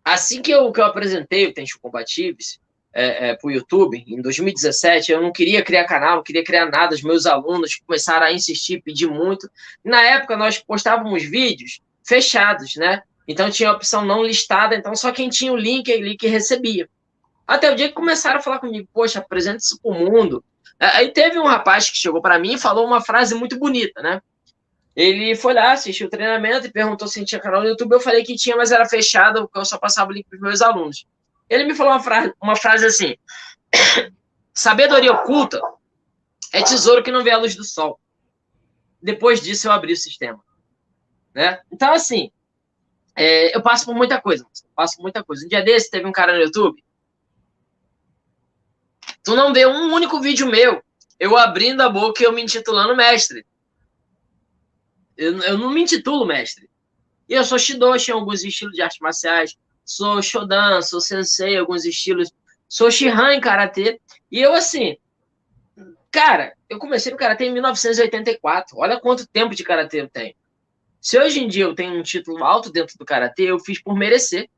Assim que eu apresentei o Tensho Combatives para o YouTube, em 2017, eu não queria criar canal, não queria criar nada, os meus alunos começaram a insistir, pedir muito. Na época, nós postávamos vídeos fechados, né? Então, tinha a opção não listada, então só quem tinha o link ali que recebia. Até o dia que começaram a falar comigo, poxa, apresenta isso para o mundo. Aí teve um rapaz que chegou para mim e falou uma frase muito bonita, né? Ele foi lá, assistiu o treinamento e perguntou se tinha canal no YouTube. Eu falei que tinha, mas era fechado, porque eu só passava o link para os meus alunos. Ele me falou uma frase assim: sabedoria oculta é tesouro que não vê a luz do sol. Depois disso, eu abri o sistema, né? Então, assim, eu passo por muita coisa. Um dia desse, teve um cara no YouTube. Tu não vê um único vídeo meu, eu abrindo a boca e eu me intitulando mestre. Eu não me intitulo mestre. E eu sou Shidoshi em alguns estilos de artes marciais, sou Shodan, sou Sensei em alguns estilos, sou Shihan em Karatê. E eu, assim, cara, eu comecei no Karatê em 1984. Olha quanto tempo de Karatê eu tenho. Se hoje em dia eu tenho um título alto dentro do Karatê, eu fiz por merecer.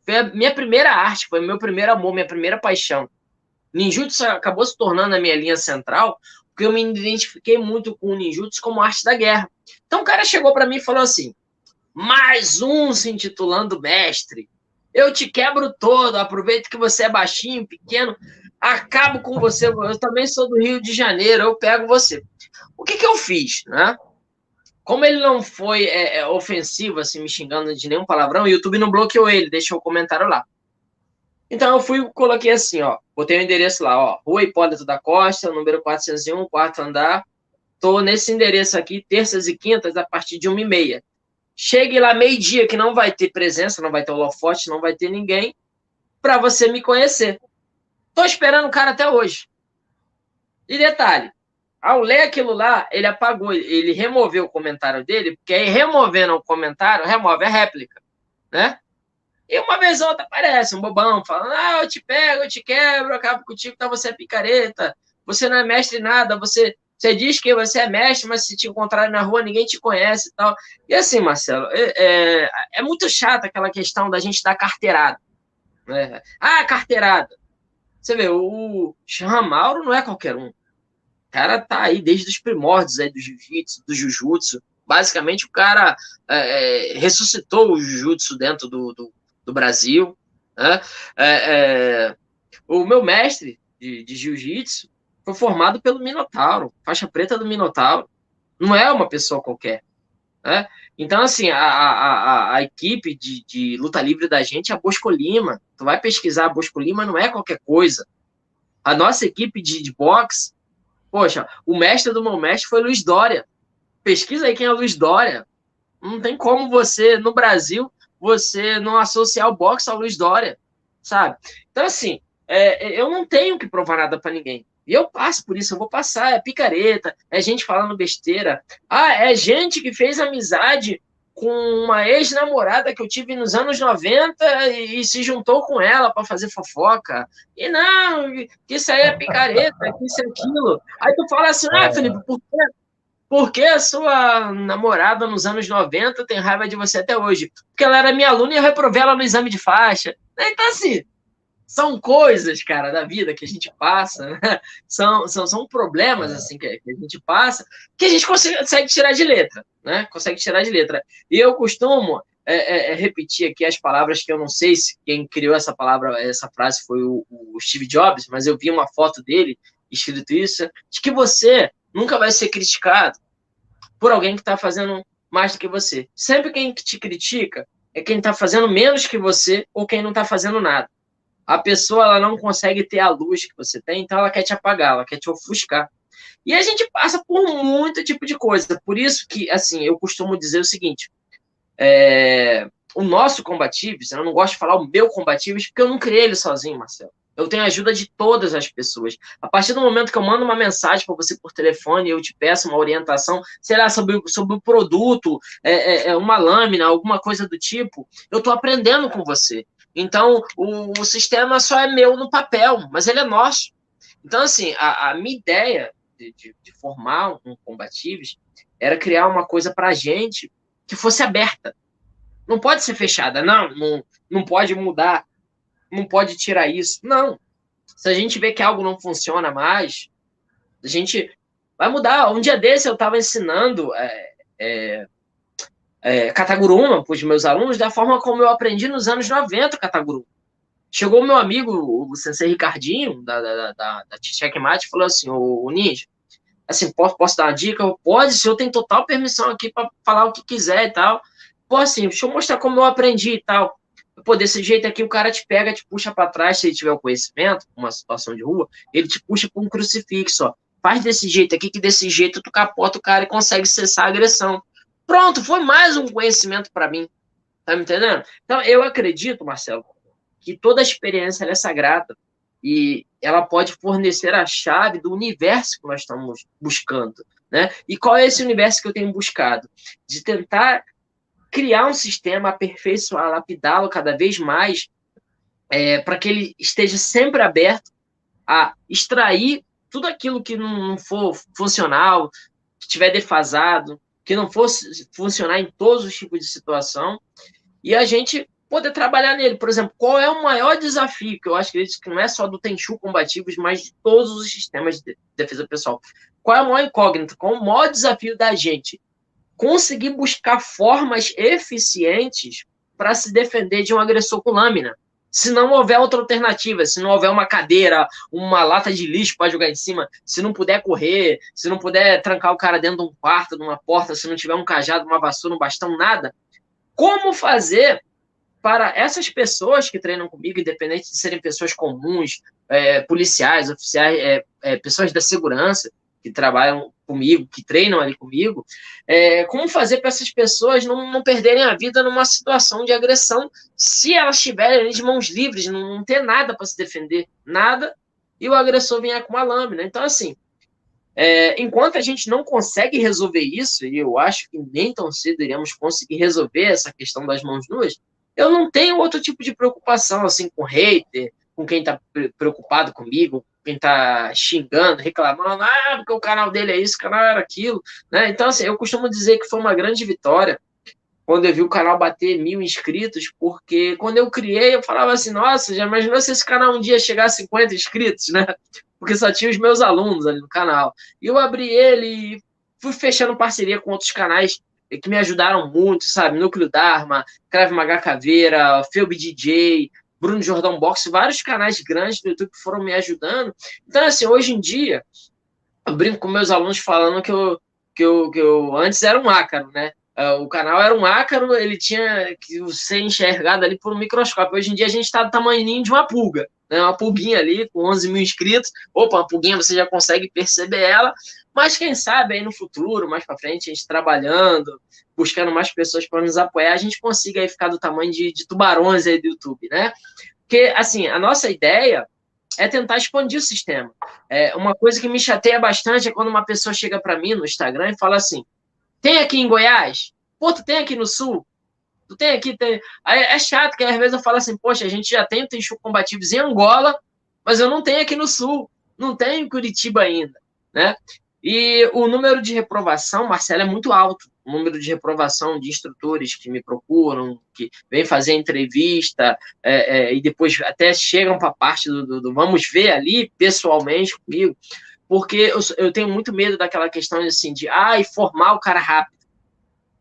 Foi a minha primeira arte, foi meu primeiro amor, minha primeira paixão. Ninjutsu acabou se tornando a minha linha central, porque eu me identifiquei muito com o ninjutsu como arte da guerra. Então o cara chegou para mim e falou assim: mais um se intitulando mestre. Eu te quebro todo, aproveito que você é baixinho, pequeno, acabo com você. Eu também sou do Rio de Janeiro, eu pego você. O que eu fiz, né? Como ele não foi ofensivo, assim, me xingando de nenhum palavrão, o YouTube não bloqueou ele, deixou o comentário lá. Então eu fui, coloquei assim, ó, botei o endereço lá, ó, Rua Hipólito da Costa, número 401, quarto andar. Tô nesse endereço aqui, terças e quintas, a partir de 1h30. Chegue lá meio-dia, que não vai ter presença, não vai ter holofote, não vai ter ninguém, para você me conhecer. Tô esperando o cara até hoje. E detalhe, ao ler aquilo lá, ele apagou, ele removeu o comentário dele, porque aí removendo o comentário, remove a réplica, né? E uma vez ou outra aparece um bobão falando: eu te pego, eu te quebro, eu acabo contigo, então você é picareta, você não é mestre em nada, você diz que você é mestre, mas se te encontrarem na rua, ninguém te conhece e tal. E assim, Marcelo, é muito chato aquela questão da gente dar carteirada, né? Carteirada. Você vê, o Shihan Mauro não é qualquer um. cara tá aí desde os primórdios aí do jiu-jitsu, do jiu-jitsu. Basicamente, o cara ressuscitou o jiu-jitsu dentro do Brasil, né? O meu mestre de jiu-jitsu foi formado pelo Minotauro, faixa preta do Minotauro. Não é uma pessoa qualquer, né? Então, assim, a equipe de luta livre da gente é a Bosco Lima. Tu vai pesquisar, a Bosco Lima não é qualquer coisa. A nossa equipe de boxe, poxa, o mestre do meu mestre foi Luiz Dória. Pesquisa aí quem é o Luiz Dória. Não tem como você, no Brasil, você não associar o boxe ao Luiz Dória, sabe? Então, assim, eu não tenho que provar nada para ninguém. E eu passo por isso, eu vou passar, é picareta, é gente falando besteira. Ah, é gente que fez amizade com uma ex-namorada que eu tive nos anos 90 e se juntou com ela para fazer fofoca. E não, que isso aí é picareta, que isso é aquilo. Aí tu fala assim, Felipe, por que a sua namorada nos anos 90 tem raiva de você até hoje? Porque ela era minha aluna e eu reprovei ela no exame de faixa. Então, assim, são coisas, cara, da vida que a gente passa, né? São problemas, assim, que a gente passa, que a gente consegue tirar de letra, né? Consegue tirar de letra. E eu costumo repetir aqui as palavras que eu não sei se quem criou essa palavra, essa frase foi o Steve Jobs, mas eu vi uma foto dele escrito isso, de que você nunca vai ser criticado por alguém que está fazendo mais do que você. Sempre quem te critica é quem está fazendo menos que você ou quem não está fazendo nada. A pessoa ela não consegue ter a luz que você tem, então ela quer te apagar, ela quer te ofuscar. E a gente passa por muito tipo de coisa. Por isso que, assim, eu costumo dizer o seguinte, o nosso Combatives, eu não gosto de falar o meu Combatives, porque eu não criei ele sozinho, Marcelo. Eu tenho a ajuda de todas as pessoas. A partir do momento que eu mando uma mensagem para você por telefone, eu te peço uma orientação, sei lá, sobre o produto, uma lâmina, alguma coisa do tipo, eu estou aprendendo com você. Então, o sistema só é meu no papel, mas ele é nosso. Então, assim, a minha ideia de formar um Combatives era criar uma coisa para a gente que fosse aberta. Não pode ser fechada, não pode mudar, não pode tirar isso. Não. Se a gente vê que algo não funciona mais, a gente vai mudar. Um dia desse eu estava ensinando Kataguruma para os meus alunos da forma como eu aprendi nos anos 90 Kataguruma. Chegou o meu amigo, o Sensei Ricardinho, da Checkmate, e falou assim, o Ninja, assim, posso dar uma dica? Pode, o senhor tem total permissão aqui para falar o que quiser e tal. Pô, assim, deixa eu mostrar como eu aprendi e tal. Pô, desse jeito aqui o cara te pega, te puxa para trás, se ele tiver o conhecimento, uma situação de rua, ele te puxa para um crucifixo, ó. Faz desse jeito aqui, que desse jeito tu capota o cara e consegue cessar a agressão. Pronto, foi mais um conhecimento para mim. Tá me entendendo? Então, eu acredito, Marcelo, que toda experiência é sagrada e ela pode fornecer a chave do universo que nós estamos buscando, né? E qual é esse universo que eu tenho buscado? De tentar criar um sistema, aperfeiçoar, lapidá-lo cada vez mais, para que ele esteja sempre aberto a extrair tudo aquilo que não for funcional, que estiver defasado, que não fosse funcionar em todos os tipos de situação, e a gente poder trabalhar nele. Por exemplo, qual é o maior desafio, que eu acho que não é só do Tenchu Combativos, mas de todos os sistemas de defesa pessoal? Qual é a maior incógnita? Qual é o maior desafio da gente? Conseguir buscar formas eficientes para se defender de um agressor com lâmina. Se não houver outra alternativa, se não houver uma cadeira, uma lata de lixo para jogar em cima, se não puder correr, se não puder trancar o cara dentro de um quarto, de uma porta, se não tiver um cajado, uma vassoura, um bastão, nada, como fazer para essas pessoas que treinam comigo, independente de serem pessoas comuns, policiais, oficiais, pessoas da segurança que trabalham comigo, que treinam ali comigo, como fazer para essas pessoas não perderem a vida numa situação de agressão, se elas estiverem ali de mãos livres, não ter nada para se defender, nada, e o agressor vier com uma lâmina. Então, assim, enquanto a gente não consegue resolver isso, e eu acho que nem tão cedo iremos conseguir resolver essa questão das mãos nuas, eu não tenho outro tipo de preocupação, assim, com hater, com quem está preocupado comigo, quem está xingando, reclamando, porque o canal dele é isso, o canal era aquilo, né? Então, assim, eu costumo dizer que foi uma grande vitória quando eu vi o canal bater 1.000 inscritos, porque quando eu criei, eu falava assim, nossa, já imaginou se esse canal um dia chegar a 50 inscritos, né? porque só tinha os meus alunos ali no canal. E eu abri ele e fui fechando parceria com outros canais que me ajudaram muito, sabe? Núcleo Dharma, Krav Maga Caveira, Felby DJ, Bruno Jordão Boxe, vários canais grandes do YouTube que foram me ajudando. Então, assim, hoje em dia, eu brinco com meus alunos falando que eu antes era um ácaro, né? O canal era um ácaro, ele tinha que ser enxergado ali por um microscópio. Hoje em dia a gente está do tamanhinho de uma pulga, né? Uma pulguinha ali com 11 mil inscritos. Opa, uma pulguinha você já consegue perceber ela, mas quem sabe aí no futuro, mais para frente, a gente trabalhando, buscando mais pessoas para nos apoiar, a gente consiga aí ficar do tamanho de tubarões aí do YouTube, né? Porque, assim, a nossa ideia é tentar expandir o sistema. Uma coisa que me chateia bastante é quando uma pessoa chega para mim no Instagram e fala assim: tem aqui em Goiás? Pô, tu tem aqui no Sul? Tu tem aqui? Tem... Aí é chato, que às vezes eu falo assim, poxa, a gente já tem Tenchu Combativos em Angola, mas eu não tenho aqui no Sul, não tenho em Curitiba ainda, né? E o número de reprovação, Marcelo, é muito alto. O número de reprovação de instrutores que me procuram, que vêm fazer entrevista, e depois até chegam para a parte do vamos ver ali pessoalmente comigo, porque eu tenho muito medo daquela questão assim, de formar o cara rápido,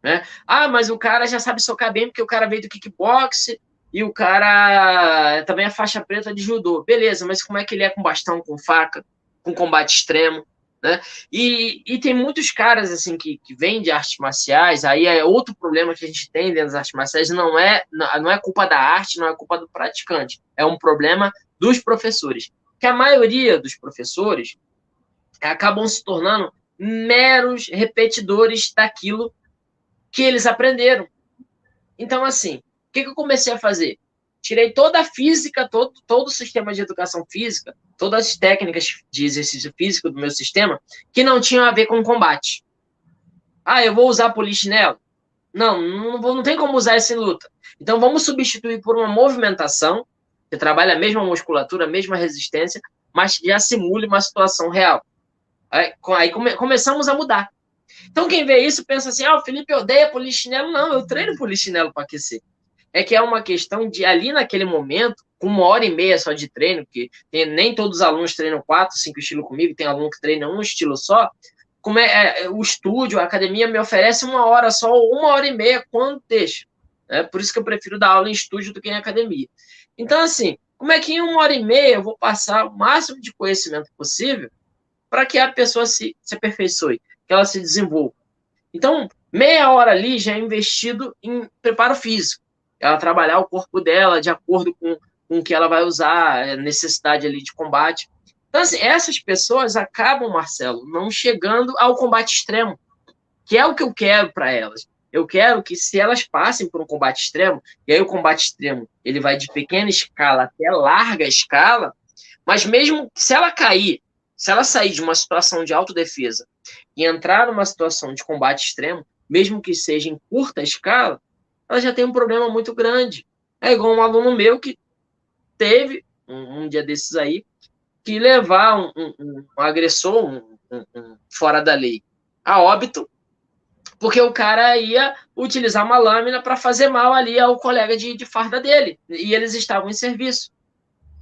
né? Mas o cara já sabe socar bem porque o cara veio do kickbox e o cara também é faixa preta de judô. Beleza, mas como é que ele é com bastão, com faca, com combate extremo, né? E tem muitos caras assim que vêm de artes marciais, aí é outro problema que a gente tem dentro das artes marciais, não é culpa da arte, não é culpa do praticante, é um problema dos professores, que a maioria dos professores acabam se tornando meros repetidores daquilo que eles aprenderam. Então, assim, o que eu comecei a fazer? Tirei toda a física, todo o sistema de educação física, todas as técnicas de exercício físico do meu sistema que não tinham a ver com combate. Eu vou usar polichinelo? Não tem como usar isso em luta. Então, vamos substituir por uma movimentação que trabalha a mesma musculatura, a mesma resistência, mas que já simule uma situação real. Aí começamos a mudar. Então, quem vê isso pensa assim, o Felipe odeia polichinelo. Não, eu treino polichinelo para aquecer. É que é uma questão de, ali naquele momento, com 1h30 só de treino, que nem todos os alunos treinam 4, 5 estilos comigo, tem aluno que treina um estilo só, o estúdio, a academia me oferece 1 hora só, ou 1h30, quando deixa. Por isso que eu prefiro dar aula em estúdio do que em academia. Então, assim, como é que em 1h30 eu vou passar o máximo de conhecimento possível para que a pessoa se aperfeiçoe, que ela se desenvolva? Então, meia hora ali já é investido em preparo físico. Ela trabalhar o corpo dela de acordo com o que ela vai usar, a necessidade ali de combate. Então, assim, essas pessoas acabam, Marcelo, não chegando ao combate extremo, que é o que eu quero para elas. Eu quero que, se elas passem por um combate extremo, e aí o combate extremo ele vai de pequena escala até larga escala, mas mesmo se ela cair, se ela sair de uma situação de autodefesa e entrar numa situação de combate extremo, mesmo que seja em curta escala, ela já tem um problema muito grande. É igual um aluno meu que teve, um dia desses aí, que levar um agressor, fora da lei, a óbito, porque o cara ia utilizar uma lâmina para fazer mal ali ao colega de farda dele, e eles estavam em serviço.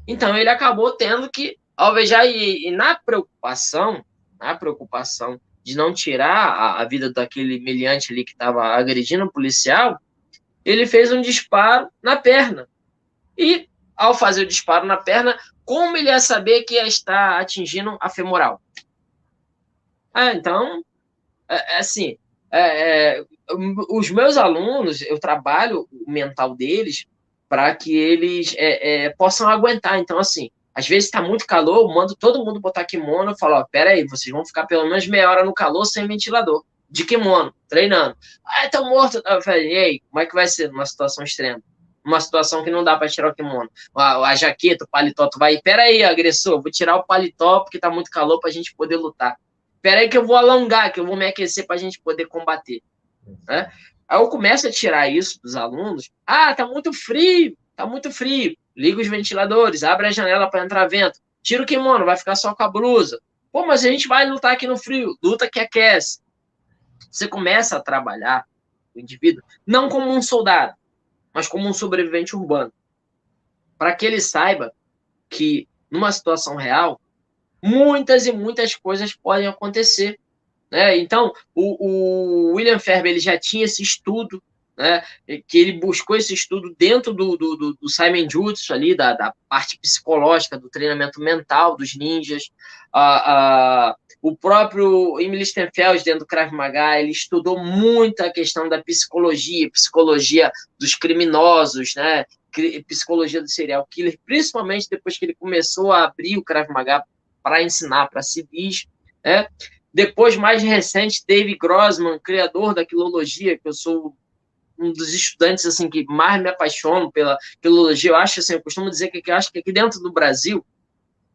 Então, ele acabou tendo que alvejar, e na preocupação de não tirar a vida daquele meliante ali que estava agredindo o policial, ele fez um disparo na perna. E, ao fazer o disparo na perna, como ele ia saber que ia estar atingindo a femoral? Então, assim, os meus alunos, eu trabalho o mental deles para que eles possam aguentar. Então, assim, às vezes está muito calor, eu mando todo mundo botar kimono, eu falo, peraí, vocês vão ficar pelo menos meia hora no calor sem ventilador, de kimono, treinando. Tá morto. Eu falei, e aí, como é que vai ser numa situação extrema? Uma situação que não dá para tirar o kimono. A jaqueta, o paletó, tu vai, peraí, agressor, vou tirar o paletó porque tá muito calor para a gente poder lutar. Peraí que eu vou alongar, que eu vou me aquecer para a gente poder combater. Né? Aí eu começo a tirar isso dos alunos. Tá muito frio. Liga os ventiladores, abre a janela para entrar vento. Tira o kimono, vai ficar só com a blusa. Pô, mas a gente vai lutar aqui no frio. Luta que aquece. Você começa a trabalhar o indivíduo não como um soldado, mas como um sobrevivente urbano. Para que ele saiba que, numa situação real, muitas e muitas coisas podem acontecer, né? Então, o William Ferber ele já tinha esse estudo, né? Que ele buscou esse estudo dentro do Simon Jutsu ali, da parte psicológica, do treinamento mental dos ninjas. O próprio Emil Lichtenfeld, dentro do Krav Maga, ele estudou muito a questão da psicologia dos criminosos, né? Psicologia do serial killer, principalmente depois que ele começou a abrir o Krav Maga para ensinar para civis, né? Depois, mais recente, David Grossman, criador da quilologia, que eu sou um dos estudantes assim que mais me apaixono pela quilologia. Eu acho assim, eu costumo dizer que acho que aqui dentro do Brasil,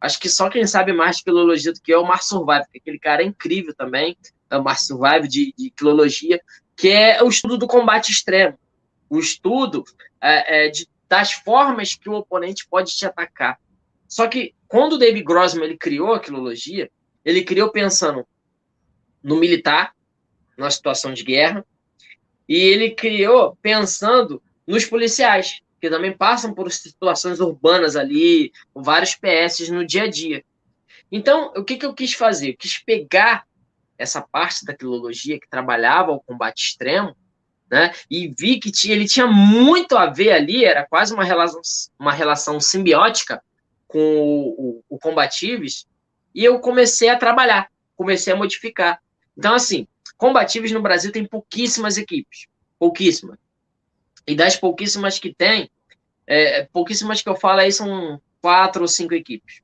acho que só quem sabe mais de quilologia do que eu é o Mar Survive, porque aquele cara é incrível também, é o Mar Survive de quilologia, que é o estudo do combate extremo, o estudo das formas que o oponente pode te atacar. Só que quando o David Grossman ele criou a quilologia, ele criou pensando no militar, numa situação de guerra, e ele criou pensando nos policiais, que também passam por situações urbanas ali, com vários PS no dia a dia. Então, o que eu quis fazer? Eu quis pegar essa parte da quilologia que trabalhava o combate extremo, né, e vi que ele tinha muito a ver ali, era quase uma relação simbiótica com o Combatives, e eu comecei a trabalhar, comecei a modificar. Então, assim, Combatives no Brasil tem pouquíssimas equipes, pouquíssimas. E das pouquíssimas que tem, pouquíssimas que eu falo aí são 4 ou 5 equipes.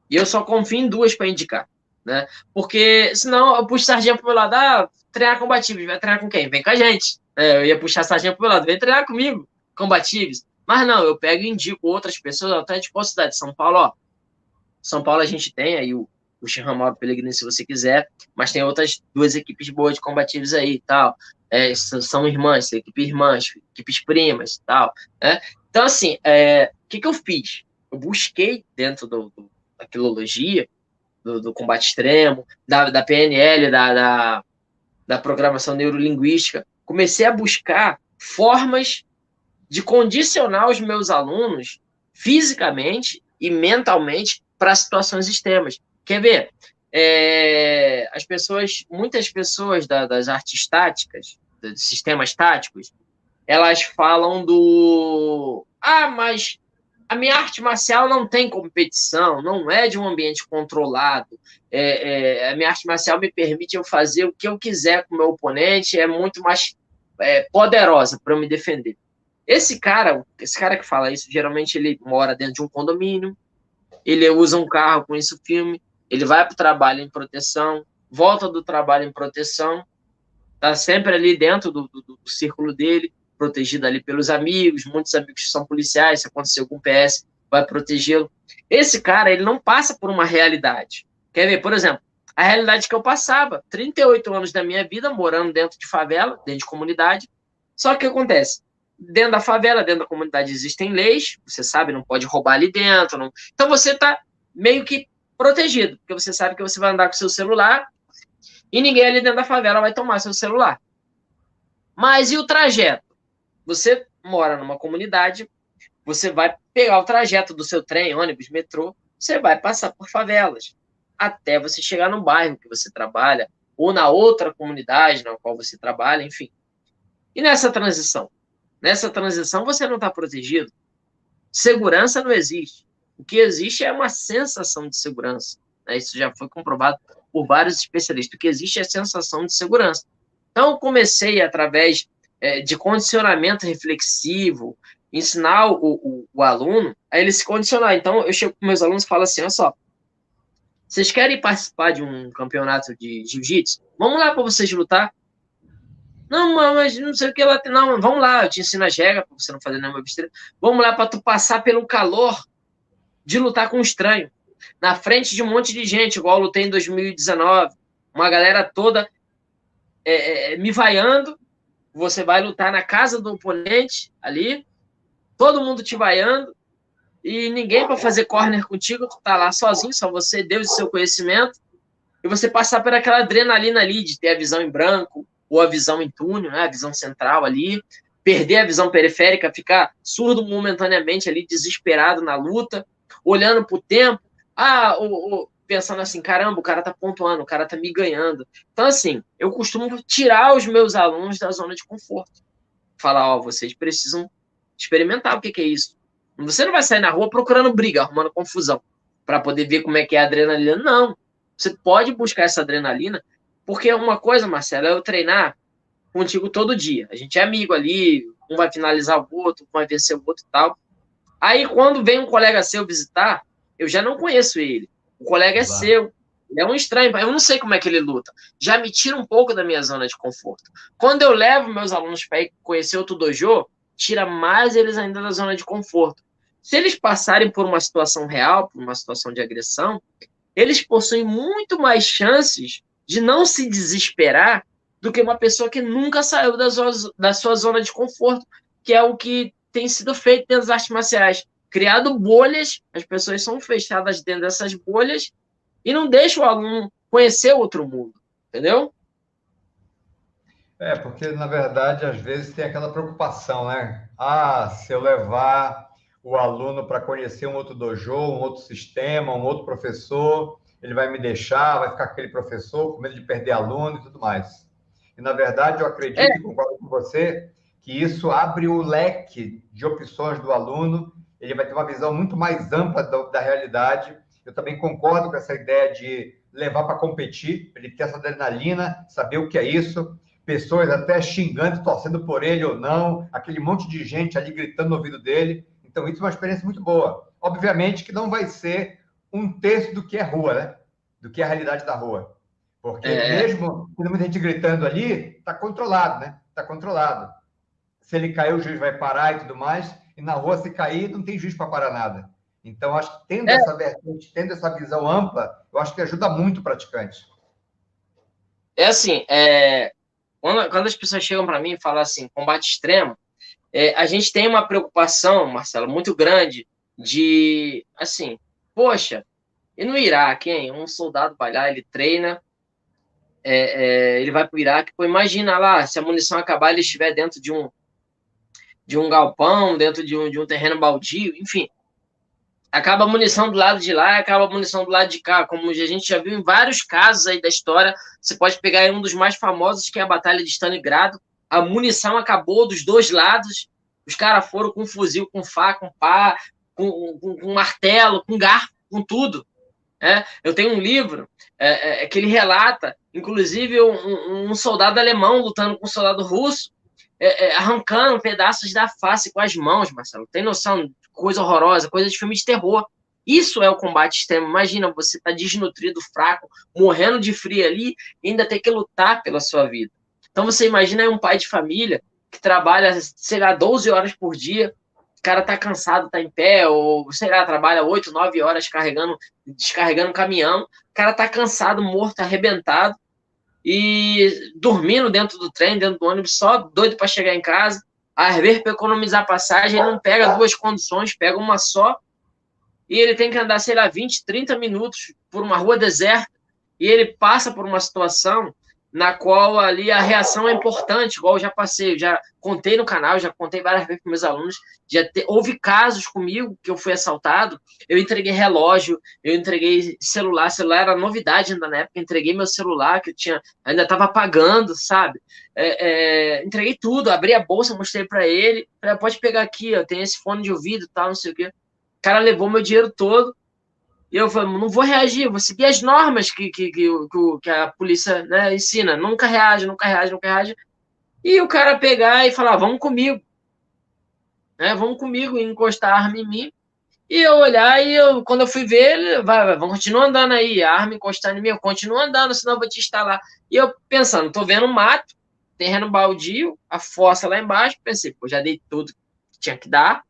E eu só confio em 2 para indicar, né? Porque senão eu puxo sardinha pro meu lado, treinar Combatives, vai treinar com quem? Vem com a gente. Eu ia puxar sardinha pro meu lado, vem treinar comigo, Combatives. Mas não, eu pego e indico outras pessoas, até de qual cidade? São Paulo, ó. São Paulo a gente tem aí o Chirran Mauro Pellegrini, se você quiser, mas tem outras 2 equipes boas de Combatives aí e tal. São irmãs, equipes primas e tal. Né? Então, assim, o que eu fiz? Eu busquei dentro da quilologia, do combate extremo, da PNL, da programação neurolinguística, comecei a buscar formas de condicionar os meus alunos fisicamente e mentalmente para situações extremas. Quer ver? Muitas pessoas das artes táticas, dos sistemas táticos, elas falam mas a minha arte marcial não tem competição, não é de um ambiente controlado. A minha arte marcial me permite eu fazer o que eu quiser com o meu oponente, é muito mais poderosa para eu me defender. Esse cara que fala isso, geralmente ele mora dentro de um condomínio, ele usa um carro com isso filme, ele vai para o trabalho em proteção, volta do trabalho em proteção, tá sempre ali dentro do círculo dele, protegido ali pelos amigos, muitos amigos são policiais, se acontecer algum PS, vai protegê-lo. Esse cara, ele não passa por uma realidade. Quer ver, por exemplo, a realidade que eu passava, 38 anos da minha vida morando dentro de favela, dentro de comunidade, só que o que acontece? Dentro da favela, dentro da comunidade existem leis, você sabe, não pode roubar ali dentro, não... Então você está meio que protegido, porque você sabe que você vai andar com seu celular e ninguém ali dentro da favela vai tomar seu celular. Mas e o trajeto? Você mora numa comunidade, você vai pegar o trajeto do seu trem, ônibus, metrô, você vai passar por favelas, até você chegar no bairro que você trabalha, ou na outra comunidade na qual você trabalha, enfim. E nessa transição? Nessa transição você não está protegido. Segurança não existe. O que existe é uma sensação de segurança. Né? Isso já foi comprovado por vários especialistas. O que existe é a sensação de segurança. Então, eu comecei, através de condicionamento reflexivo, ensinar o aluno a ele se condicionar. Então, eu chego com meus alunos e falo assim, olha só, vocês querem participar de um campeonato de jiu-jitsu? Vamos lá para vocês lutar. Não, mas não sei o que lá. Não, vamos lá, eu te ensino as regras para você não fazer nenhuma besteira. Vamos lá para tu passar pelo calor de lutar com um estranho. Na frente de um monte de gente, igual eu lutei em 2019. Uma galera toda me vaiando. Você vai lutar na casa do oponente ali. Todo mundo te vaiando. E ninguém para fazer corner contigo. Tu tá lá sozinho, só você, Deus e seu conhecimento. E você passar por aquela adrenalina ali de ter a visão em branco, ou a visão em túnel, né, a visão central ali, perder a visão periférica, ficar surdo momentaneamente ali, desesperado na luta, olhando para o tempo. pensando assim, caramba, o cara tá pontuando, o cara tá me ganhando. Então, assim, eu costumo tirar os meus alunos da zona de conforto. Falar, ó, vocês precisam experimentar o que é isso. Você não vai sair na rua procurando briga, arrumando confusão, para poder ver como é que é a adrenalina. Não. Você pode buscar essa adrenalina, porque uma coisa, Marcelo, é eu treinar contigo todo dia. A gente é amigo ali, um vai finalizar o outro, um vai vencer o outro e tal. Aí, quando vem um colega seu visitar, eu já não conheço ele. O colega é seu, ele é um estranho, eu não sei como é que ele luta. Já me tira um pouco da minha zona de conforto. Quando eu levo meus alunos para ir conhecer outro dojo, tira mais eles ainda da zona de conforto. Se eles passarem por uma situação real, por uma situação de agressão, eles possuem muito mais chances de não se desesperar do que uma pessoa que nunca saiu da sua zona de conforto, que é o que tem sido feito dentro das artes marciais. Criado bolhas, as pessoas são fechadas dentro dessas bolhas e não deixam o aluno conhecer outro mundo, entendeu? Porque na verdade, às vezes tem aquela preocupação, né? Ah, se eu levar o aluno para conhecer um outro dojo, um outro sistema, um outro professor, ele vai me deixar, vai ficar aquele professor com medo de perder aluno e tudo mais. E na verdade, eu É, acredito e concordo com você que isso abre o leque de opções do aluno, ele vai ter uma visão muito mais ampla da realidade. Eu também concordo com essa ideia de levar para competir, ele ter essa adrenalina, saber o que é isso, pessoas até xingando, torcendo por ele ou não, aquele monte de gente ali gritando no ouvido dele. Então, isso é uma experiência muito boa. Obviamente que não vai ser um terço do que é rua, né? Do que é a realidade da rua. Porque é, mesmo com muita gente gritando ali, está controlado, né? Está controlado. Se ele cair, o juiz vai parar e tudo mais. E na rua, se cair, não tem juiz para parar nada. Então, acho que tendo é, essa vertente, tendo essa visão ampla, eu acho que ajuda muito o praticante. é assim, quando as pessoas chegam para mim e falam assim, combate extremo, a gente tem uma preocupação, Marcelo, muito grande de, assim, poxa, e no Iraque, hein? Um soldado vai lá, ele treina, ele vai para o Iraque, pô, imagina lá, se a munição acabar, ele estiver dentro de um galpão, dentro de um terreno baldio, enfim, acaba a munição do lado de lá, acaba a munição do lado de cá, como a gente já viu em vários casos aí da história. Você pode pegar aí um dos mais famosos, que é a Batalha de Stalingrado. A munição acabou dos dois lados, os caras foram com fuzil, com faca, com pá, com martelo, com garfo, com tudo. Eu tenho um livro que ele relata, inclusive, um soldado alemão lutando com um soldado russo, arrancando pedaços da face com as mãos, Marcelo. Tem noção? Coisa horrorosa, coisa de filme de terror. Isso é o combate extremo. Imagina, você tá desnutrido, fraco, morrendo de frio ali e ainda ter que lutar pela sua vida. Então você imagina aí um pai de família que trabalha, sei lá, 12 horas por dia, o cara tá cansado, tá em pé, ou sei lá, trabalha 8, 9 horas descarregando caminhão, o cara tá cansado, morto, arrebentado, e dormindo dentro do trem, dentro do ônibus, só doido para chegar em casa. Às vezes, para economizar passagem, ele não pega duas conduções, pega uma só, e ele tem que andar, sei lá, 20, 30 minutos por uma rua deserta, e ele passa por uma situação na qual ali a reação é importante, igual eu já passei, eu já contei no canal, já contei várias vezes para meus alunos, houve casos comigo que eu fui assaltado, eu entreguei relógio, eu entreguei celular era novidade ainda na época, entreguei meu celular, que eu tinha, ainda estava pagando, sabe? Entreguei tudo, abri a bolsa, mostrei para ele, falei, pode pegar aqui, ó, tem esse fone de ouvido, tal, não sei o quê. O cara levou meu dinheiro todo, e eu falei, não vou reagir, vou seguir as normas que a polícia, né, ensina. Nunca reage, nunca reage, nunca reage. E o cara pegar e falar, vamos comigo. Né, vamos comigo, e encostar a arma em mim. E eu olhar, quando eu fui ver, ele vamos continuar andando aí, a arma encostando em mim, eu continuo andando, senão eu vou te instalar. E eu pensando, tô vendo mato, terreno baldio, a fossa lá embaixo, pensei, pô, já dei tudo que tinha que dar,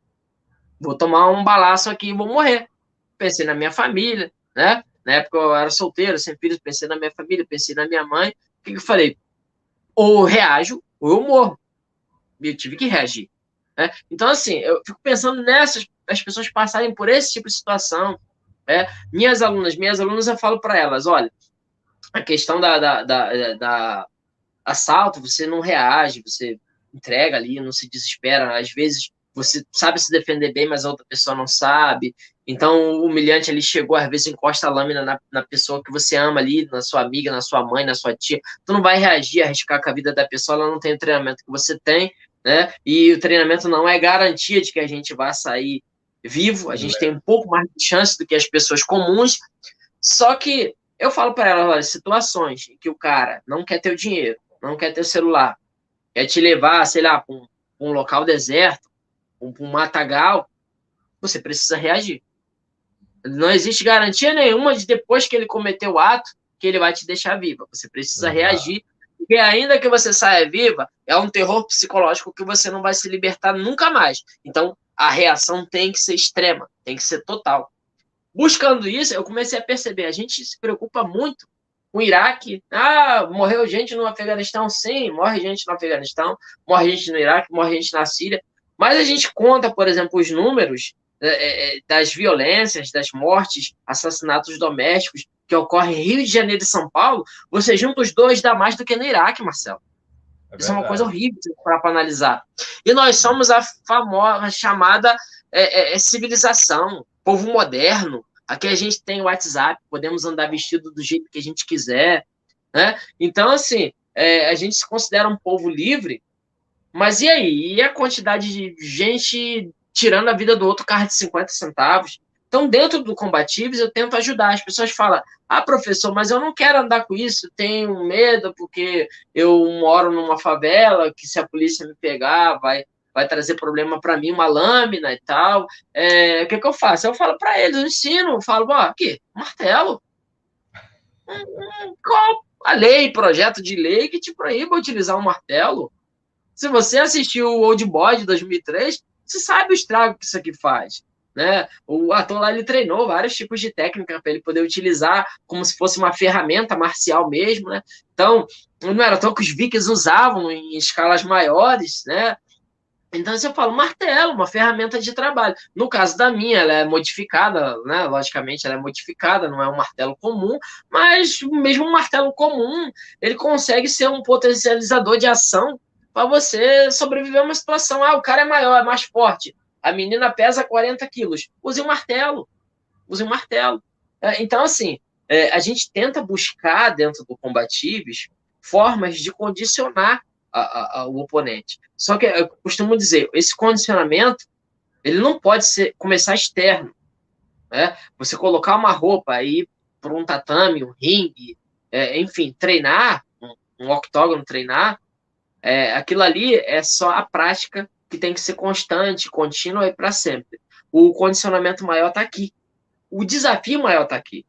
vou tomar um balaço aqui e vou morrer. Pensei na minha família, né? Na época eu era solteiro, sem filhos, pensei na minha família, pensei na minha mãe. O que eu falei? Ou eu reajo, ou eu morro. E eu tive que reagir. Né? Então, assim, eu fico pensando nessas, as pessoas passarem por esse tipo de situação. Minhas alunas, eu falo para elas, olha, a questão da assalto, você não reage, você entrega ali, não se desespera. Às vezes, você sabe se defender bem, mas a outra pessoa não sabe. Então, o humilhante ali chegou, às vezes encosta a lâmina na pessoa que você ama ali, na sua amiga, na sua mãe, na sua tia. Tu não vai reagir, arriscar com a vida da pessoa, ela não tem o treinamento que você tem, né? E o treinamento não é garantia de que a gente vai sair vivo, a gente tem um pouco mais de chance do que as pessoas comuns, só que eu falo para ela, olha, situações em que o cara não quer ter o dinheiro, não quer ter o celular, quer te levar, sei lá, para um local deserto, para um matagal, você precisa reagir. Não existe garantia nenhuma de depois que ele cometeu o ato que ele vai te deixar viva. Você precisa reagir, porque ainda que você saia viva, é um terror psicológico que você não vai se libertar nunca mais. Então, a reação tem que ser extrema, tem que ser total. Buscando isso, eu comecei a perceber, a gente se preocupa muito com o Iraque. Ah, morreu gente no Afeganistão? Sim, morre gente no Afeganistão, morre gente no Iraque, morre gente na Síria. Mas a gente conta, por exemplo, os números das violências, das mortes, assassinatos domésticos que ocorrem em Rio de Janeiro e São Paulo, você junta os dois, dá mais do que no Iraque, Marcelo. Isso é uma coisa horrível para analisar. E nós somos a famosa chamada civilização, povo moderno. Aqui a gente tem o WhatsApp, podemos andar vestido do jeito que a gente quiser, né? Então, assim, a gente se considera um povo livre, mas e aí? E a quantidade de gente tirando a vida do outro carro de 50 centavos? Então, dentro do Combatíveis, eu tento ajudar. As pessoas falam, professor, mas eu não quero andar com isso, tenho medo porque eu moro numa favela, que se a polícia me pegar, vai trazer problema para mim, uma lâmina e tal. O que eu faço? Eu falo para eles, eu ensino, eu falo, aqui, martelo. Qual a lei, projeto de lei que te proíba utilizar um martelo? Se você assistiu o Old Boy de 2003, você sabe o estrago que isso aqui faz. Né? O ator lá, ele treinou vários tipos de técnica para ele poder utilizar como se fosse uma ferramenta marcial mesmo, né? Então, não era tão que os vikings usavam em escalas maiores, né? Então, eu falo martelo, uma ferramenta de trabalho. No caso da minha, ela é modificada, né? Logicamente, ela é modificada, não é um martelo comum, mas mesmo um martelo comum, ele consegue ser um potencializador de ação para você sobreviver a uma situação. O cara é maior, é mais forte. A menina pesa 40 quilos. Use um martelo. Use um martelo. Então, assim, a gente tenta buscar, dentro do Combatíveis, formas de condicionar o oponente. Só que eu costumo dizer, esse condicionamento, ele não pode começar externo. Né? Você colocar uma roupa aí para um tatame, um ringue, enfim, treinar, um octógono treinar, aquilo ali é só a prática que tem que ser constante, contínua e para sempre. O condicionamento maior está aqui. O desafio maior está aqui.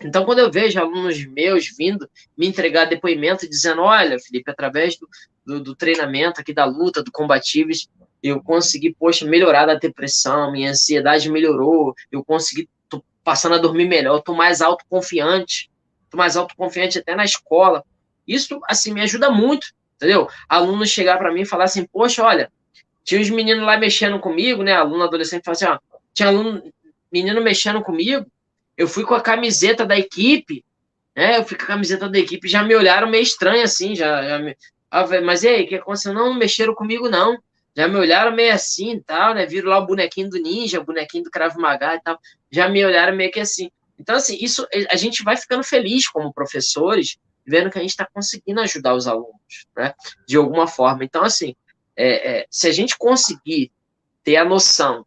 Então, quando eu vejo alunos meus vindo me entregar depoimento dizendo, olha, Felipe, através do treinamento aqui da luta, do Combatíveis, eu consegui, melhorar da depressão, minha ansiedade melhorou, eu consegui, tô passando a dormir melhor, tô mais autoconfiante até na escola. Isso, assim, me ajuda muito, entendeu? Alunos chegar para mim e falar assim, poxa, olha, tinha uns meninos lá mexendo comigo, né? Aluno adolescente fala assim, tinha menino mexendo comigo, eu fui com a camiseta da equipe, né? Eu fui com a camiseta da equipe, já me olharam meio estranho assim, mas e aí, o que aconteceu? Não mexeram comigo, não. Já me olharam meio assim e tal, né? Viram lá o bonequinho do ninja, o bonequinho do Krav Maga e tal. Já me olharam meio que assim. Então, assim, isso a gente vai ficando feliz como professores, vendo que a gente está conseguindo ajudar os alunos, né? De alguma forma. Então, assim, se a gente conseguir ter a noção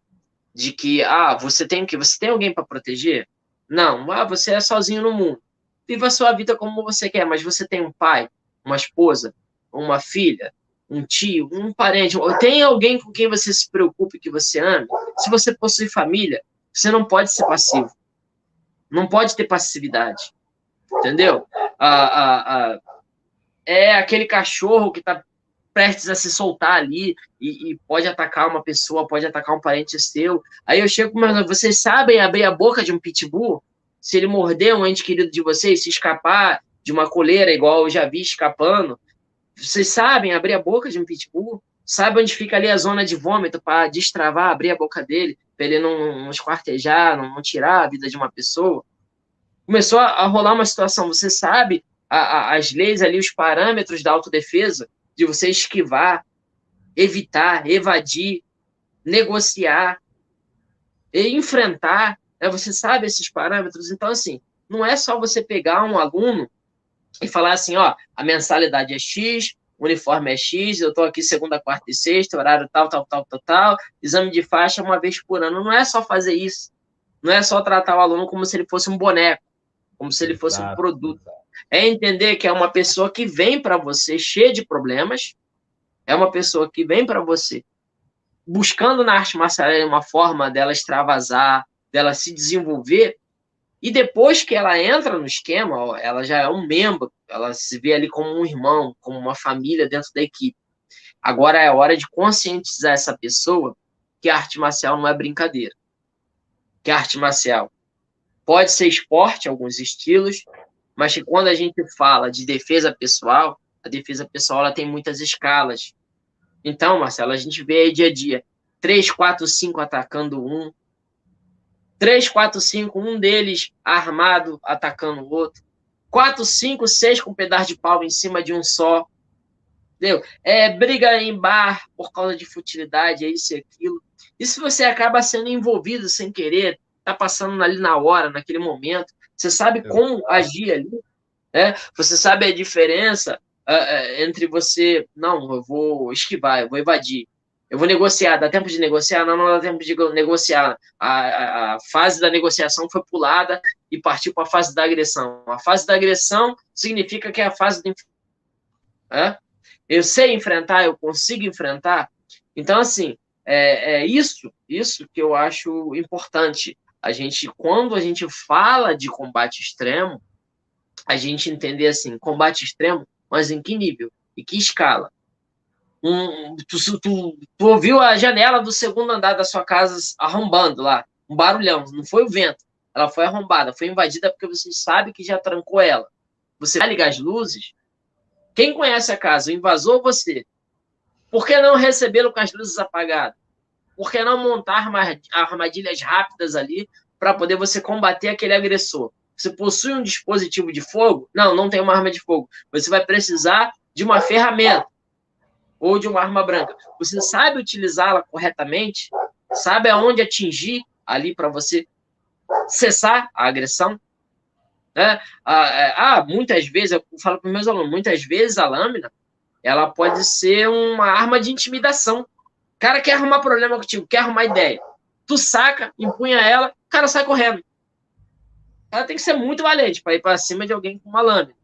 de que, você tem o quê? Você tem alguém para proteger? Não, você é sozinho no mundo. Viva a sua vida como você quer, mas você tem um pai, uma esposa, uma filha, um tio, um parente, ou tem alguém com quem você se preocupe, que você ame? Se você possui família, você não pode ser passivo. Não pode ter passividade. Entendeu? É aquele cachorro que está prestes a se soltar ali e pode atacar uma pessoa, pode atacar um parente seu. Aí eu chego, mas vocês sabem abrir a boca de um pitbull? Se ele morder um ente querido de vocês, se escapar de uma coleira, igual eu já vi escapando, vocês sabem abrir a boca de um pitbull? Sabe onde fica ali a zona de vômito para destravar, abrir a boca dele, para ele não esquartejar, não tirar a vida de uma pessoa? Começou a rolar uma situação, você sabe as leis ali, os parâmetros da autodefesa, de você esquivar, evitar, evadir, negociar e enfrentar, né? Você sabe esses parâmetros. Então, assim, não é só você pegar um aluno e falar assim, ó, a mensalidade é X, o uniforme é X, eu estou aqui segunda, quarta e sexta, horário tal, tal, tal, tal, tal, exame de faixa uma vez por ano. Não é só fazer isso. Não é só tratar o aluno como se ele fosse um boneco, como se ele fosse um produto. É entender que é uma pessoa que vem para você cheia de problemas, é uma pessoa que vem para você buscando na arte marcial uma forma dela extravasar, dela se desenvolver, e depois que ela entra no esquema, ela já é um membro, ela se vê ali como um irmão, como uma família dentro da equipe. Agora é hora de conscientizar essa pessoa que a arte marcial não é brincadeira. Que a arte marcial pode ser esporte, alguns estilos, mas que quando a gente fala de defesa pessoal, a defesa pessoal ela tem muitas escalas. Então, Marcelo, a gente vê aí dia a dia 3, 4, 5 atacando um, 3, 4, 5, um deles armado atacando o outro, 4, 5, 6 com um pedaço de pau em cima de um só. Entendeu? Briga em bar por causa de futilidade, é isso e aquilo. E se você acaba sendo envolvido sem querer, tá passando ali na hora, naquele momento, você sabe como agir ali, né? Você sabe a diferença entre você, não, eu vou esquivar, eu vou evadir, eu vou negociar, dá tempo de negociar? Não, não dá tempo de negociar. A fase da negociação foi pulada e partiu para a fase da agressão. A fase da agressão significa que é a fase do... Eu sei enfrentar, eu consigo enfrentar. Então, assim, isso que eu acho importante. Quando a gente fala de combate extremo, a gente entender assim, combate extremo, mas em que nível? E que escala? Tu ouviu a janela do segundo andar da sua casa arrombando lá, um barulhão, não foi o vento, ela foi arrombada, foi invadida porque você sabe que já trancou ela. Você vai ligar as luzes? Quem conhece a casa, o invasor ou você? Por que não recebê-lo com as luzes apagadas? Por que não montar armadilhas rápidas ali para poder você combater aquele agressor? Você possui um dispositivo de fogo? Não, não tem uma arma de fogo. Você vai precisar de uma ferramenta ou de uma arma branca. Você sabe utilizá-la corretamente? Sabe aonde atingir ali para você cessar a agressão? Muitas vezes, eu falo para os meus alunos, muitas vezes a lâmina ela pode ser uma arma de intimidação. O cara quer arrumar problema contigo, quer arrumar ideia. Tu saca, empunha ela, o cara sai correndo. Ela tem que ser muito valente para ir para cima de alguém com uma lâmina.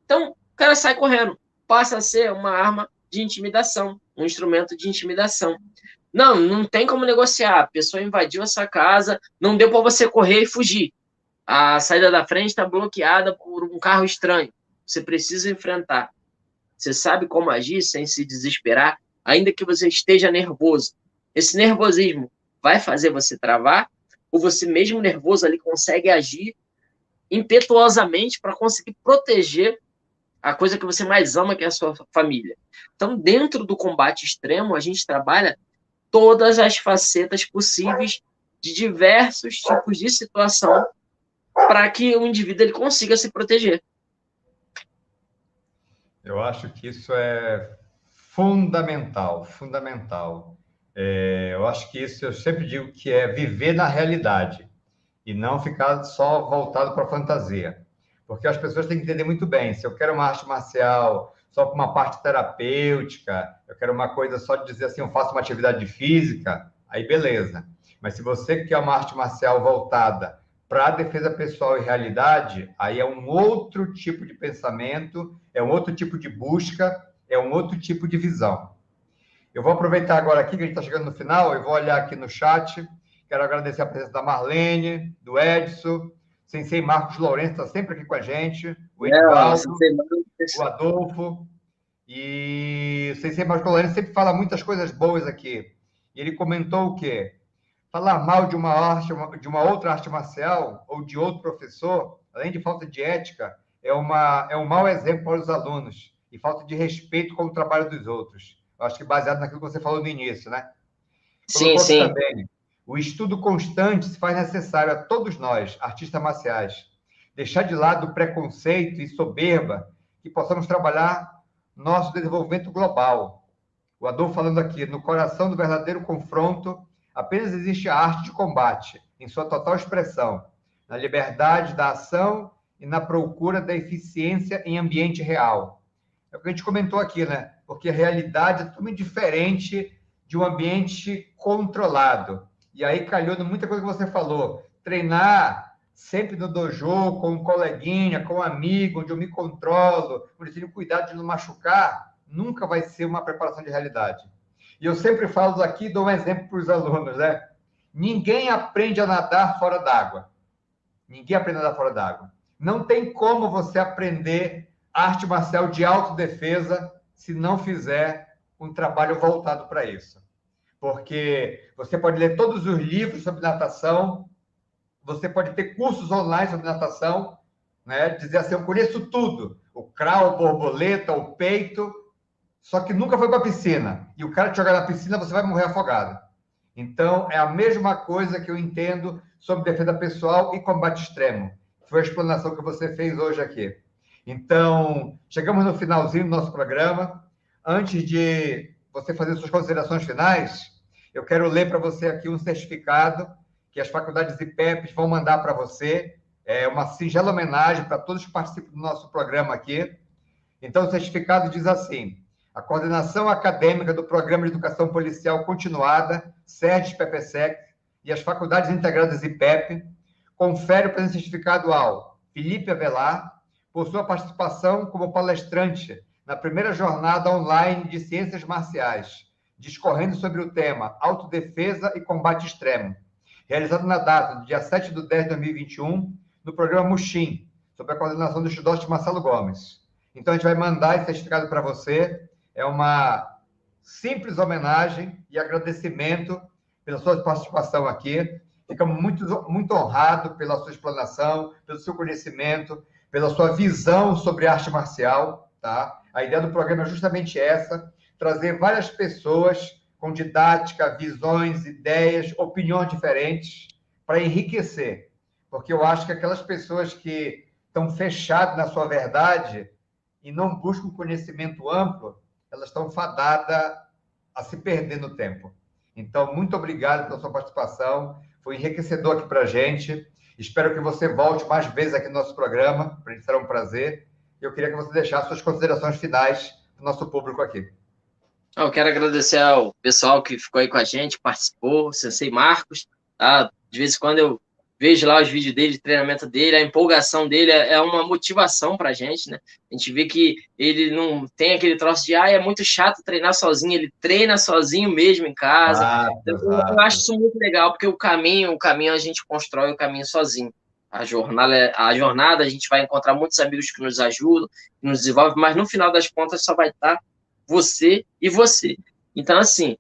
Então, o cara sai correndo. Passa a ser uma arma de intimidação, um instrumento de intimidação. Não tem como negociar. A pessoa invadiu essa casa, não deu para você correr e fugir. A saída da frente está bloqueada por um carro estranho. Você precisa enfrentar. Você sabe como agir sem se desesperar, ainda que você esteja nervoso. Esse nervosismo vai fazer você travar? Ou você mesmo nervoso ali consegue agir impetuosamente para conseguir proteger a coisa que você mais ama, que é a sua família? Então, dentro do combate extremo, a gente trabalha todas as facetas possíveis de diversos tipos de situação para que o indivíduo ele consiga se proteger. Eu acho que isso é fundamental, fundamental. Eu acho que isso eu sempre digo que é viver na realidade e não ficar só voltado para a fantasia. Porque as pessoas têm que entender muito bem, se eu quero uma arte marcial só para uma parte terapêutica, eu quero uma coisa só de dizer assim, eu faço uma atividade física, aí beleza. Mas se você quer uma arte marcial voltada para a defesa pessoal e realidade, aí é um outro tipo de pensamento, é um outro tipo de busca, é um outro tipo de visão. Eu vou aproveitar agora aqui, que a gente está chegando no final, eu vou olhar aqui no chat, quero agradecer a presença da Marlene, do Edson, Sensei Marcos Lourenço está sempre aqui com a gente, o Edvaldo, o Adolfo, e o Sensei Marcos Lourenço sempre fala muitas coisas boas aqui. E ele comentou o quê? Falar mal de uma outra arte marcial ou de outro professor, além de falta de ética, é um mau exemplo para os alunos e falta de respeito com o trabalho dos outros. Eu acho que baseado naquilo que você falou no início, né? Sim, sim. Também, o estudo constante se faz necessário a todos nós, artistas marciais. Deixar de lado o preconceito e soberba que possamos trabalhar nosso desenvolvimento global. O Adolfo falando aqui, no coração do verdadeiro confronto apenas existe a arte de combate, em sua total expressão, na liberdade da ação e na procura da eficiência em ambiente real. É o que a gente comentou aqui, né? Porque a realidade é totalmente diferente de um ambiente controlado. E aí calhou de muita coisa que você falou. Treinar sempre no dojo, com um coleguinha, com um amigo, onde eu me controlo, onde eu tenho cuidado de não machucar, nunca vai ser uma preparação de realidade. E eu sempre falo aqui, dou um exemplo para os alunos, né? Ninguém aprende a nadar fora d'água. Ninguém aprende a nadar fora d'água. Não tem como você aprender arte marcial de autodefesa se não fizer um trabalho voltado para isso. Porque você pode ler todos os livros sobre natação, você pode ter cursos online sobre natação, né? Dizer assim, eu conheço tudo, o crawl, borboleta, o peito, só que nunca foi para a piscina. E o cara te jogar na piscina, você vai morrer afogado. Então, é a mesma coisa que eu entendo sobre defesa pessoal e combate extremo. Foi a explanação que você fez hoje aqui. Então, chegamos no finalzinho do nosso programa. Antes de você fazer suas considerações finais, eu quero ler para você aqui um certificado que as faculdades IPEPs vão mandar para você. É uma singela homenagem para todos que participam do nosso programa aqui. Então, o certificado diz assim: a coordenação acadêmica do Programa de Educação Policial Continuada, SERDES-PPSEC, e as faculdades integradas IPEP, confere o presente certificado ao Felipe Avelar, por sua participação como palestrante na primeira jornada online de Ciências Marciais, discorrendo sobre o tema Autodefesa e Combate Extremo, realizado na data do dia 7/10/2021, no programa Muxim, sob a coordenação do estudante Marcelo Gomes. Então, a gente vai mandar esse certificado para você. É uma simples homenagem e agradecimento pela sua participação aqui. Ficamos muito honrados pela sua explanação, pelo seu conhecimento, pela sua visão sobre arte marcial, tá? A ideia do programa é justamente essa, trazer várias pessoas com didática, visões, ideias, opiniões diferentes para enriquecer. Porque eu acho que aquelas pessoas que estão fechadas na sua verdade e não buscam conhecimento amplo, elas estão fadadas a se perder no tempo. Então, muito obrigado pela sua participação. Foi enriquecedor aqui para a gente. Espero que você volte mais vezes aqui no nosso programa. Para a gente será um prazer. Eu queria que você deixasse suas considerações finais para o nosso público aqui. Eu quero agradecer ao pessoal que ficou aí com a gente, participou, o Sensei Marcos. Tá? De vez em quando eu vejo lá os vídeos dele, de treinamento dele, a empolgação dele é uma motivação para a gente, né? A gente vê que ele não tem aquele troço de, é muito chato treinar sozinho, ele treina sozinho mesmo em casa. Eu acho isso muito legal, porque o caminho a gente constrói o caminho sozinho. A jornada, a gente vai encontrar muitos amigos que nos ajudam, que nos desenvolvem, mas no final das contas só vai estar você e você. Então, assim,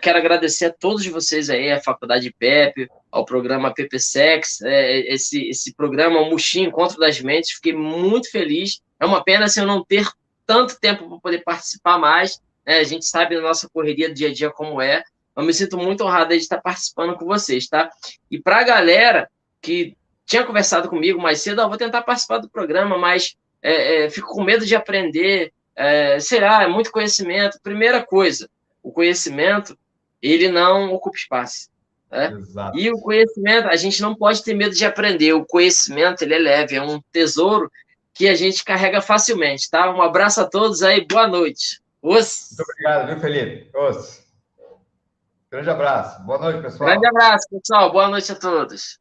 quero agradecer a todos vocês aí, a Faculdade IPEP, ao programa PPSEX, esse programa, o Muxim, Encontro das Mentes, fiquei muito feliz. É uma pena assim, eu não ter tanto tempo para poder participar mais, né? A gente sabe da nossa correria do dia a dia como é. Eu me sinto muito honrado de estar participando com vocês, tá? E para a galera que tinha conversado comigo mais cedo, eu vou tentar participar do programa, mas fico com medo de aprender, será, é muito conhecimento. Primeira coisa, o conhecimento, ele não ocupa espaço. Exato. E o conhecimento, a gente não pode ter medo de aprender. O conhecimento, ele é leve, é um tesouro que a gente carrega facilmente, tá? Um abraço a todos aí, boa noite. Muito obrigado, viu, Felipe? Grande abraço. Boa noite, pessoal. Grande abraço, pessoal. Boa noite a todos.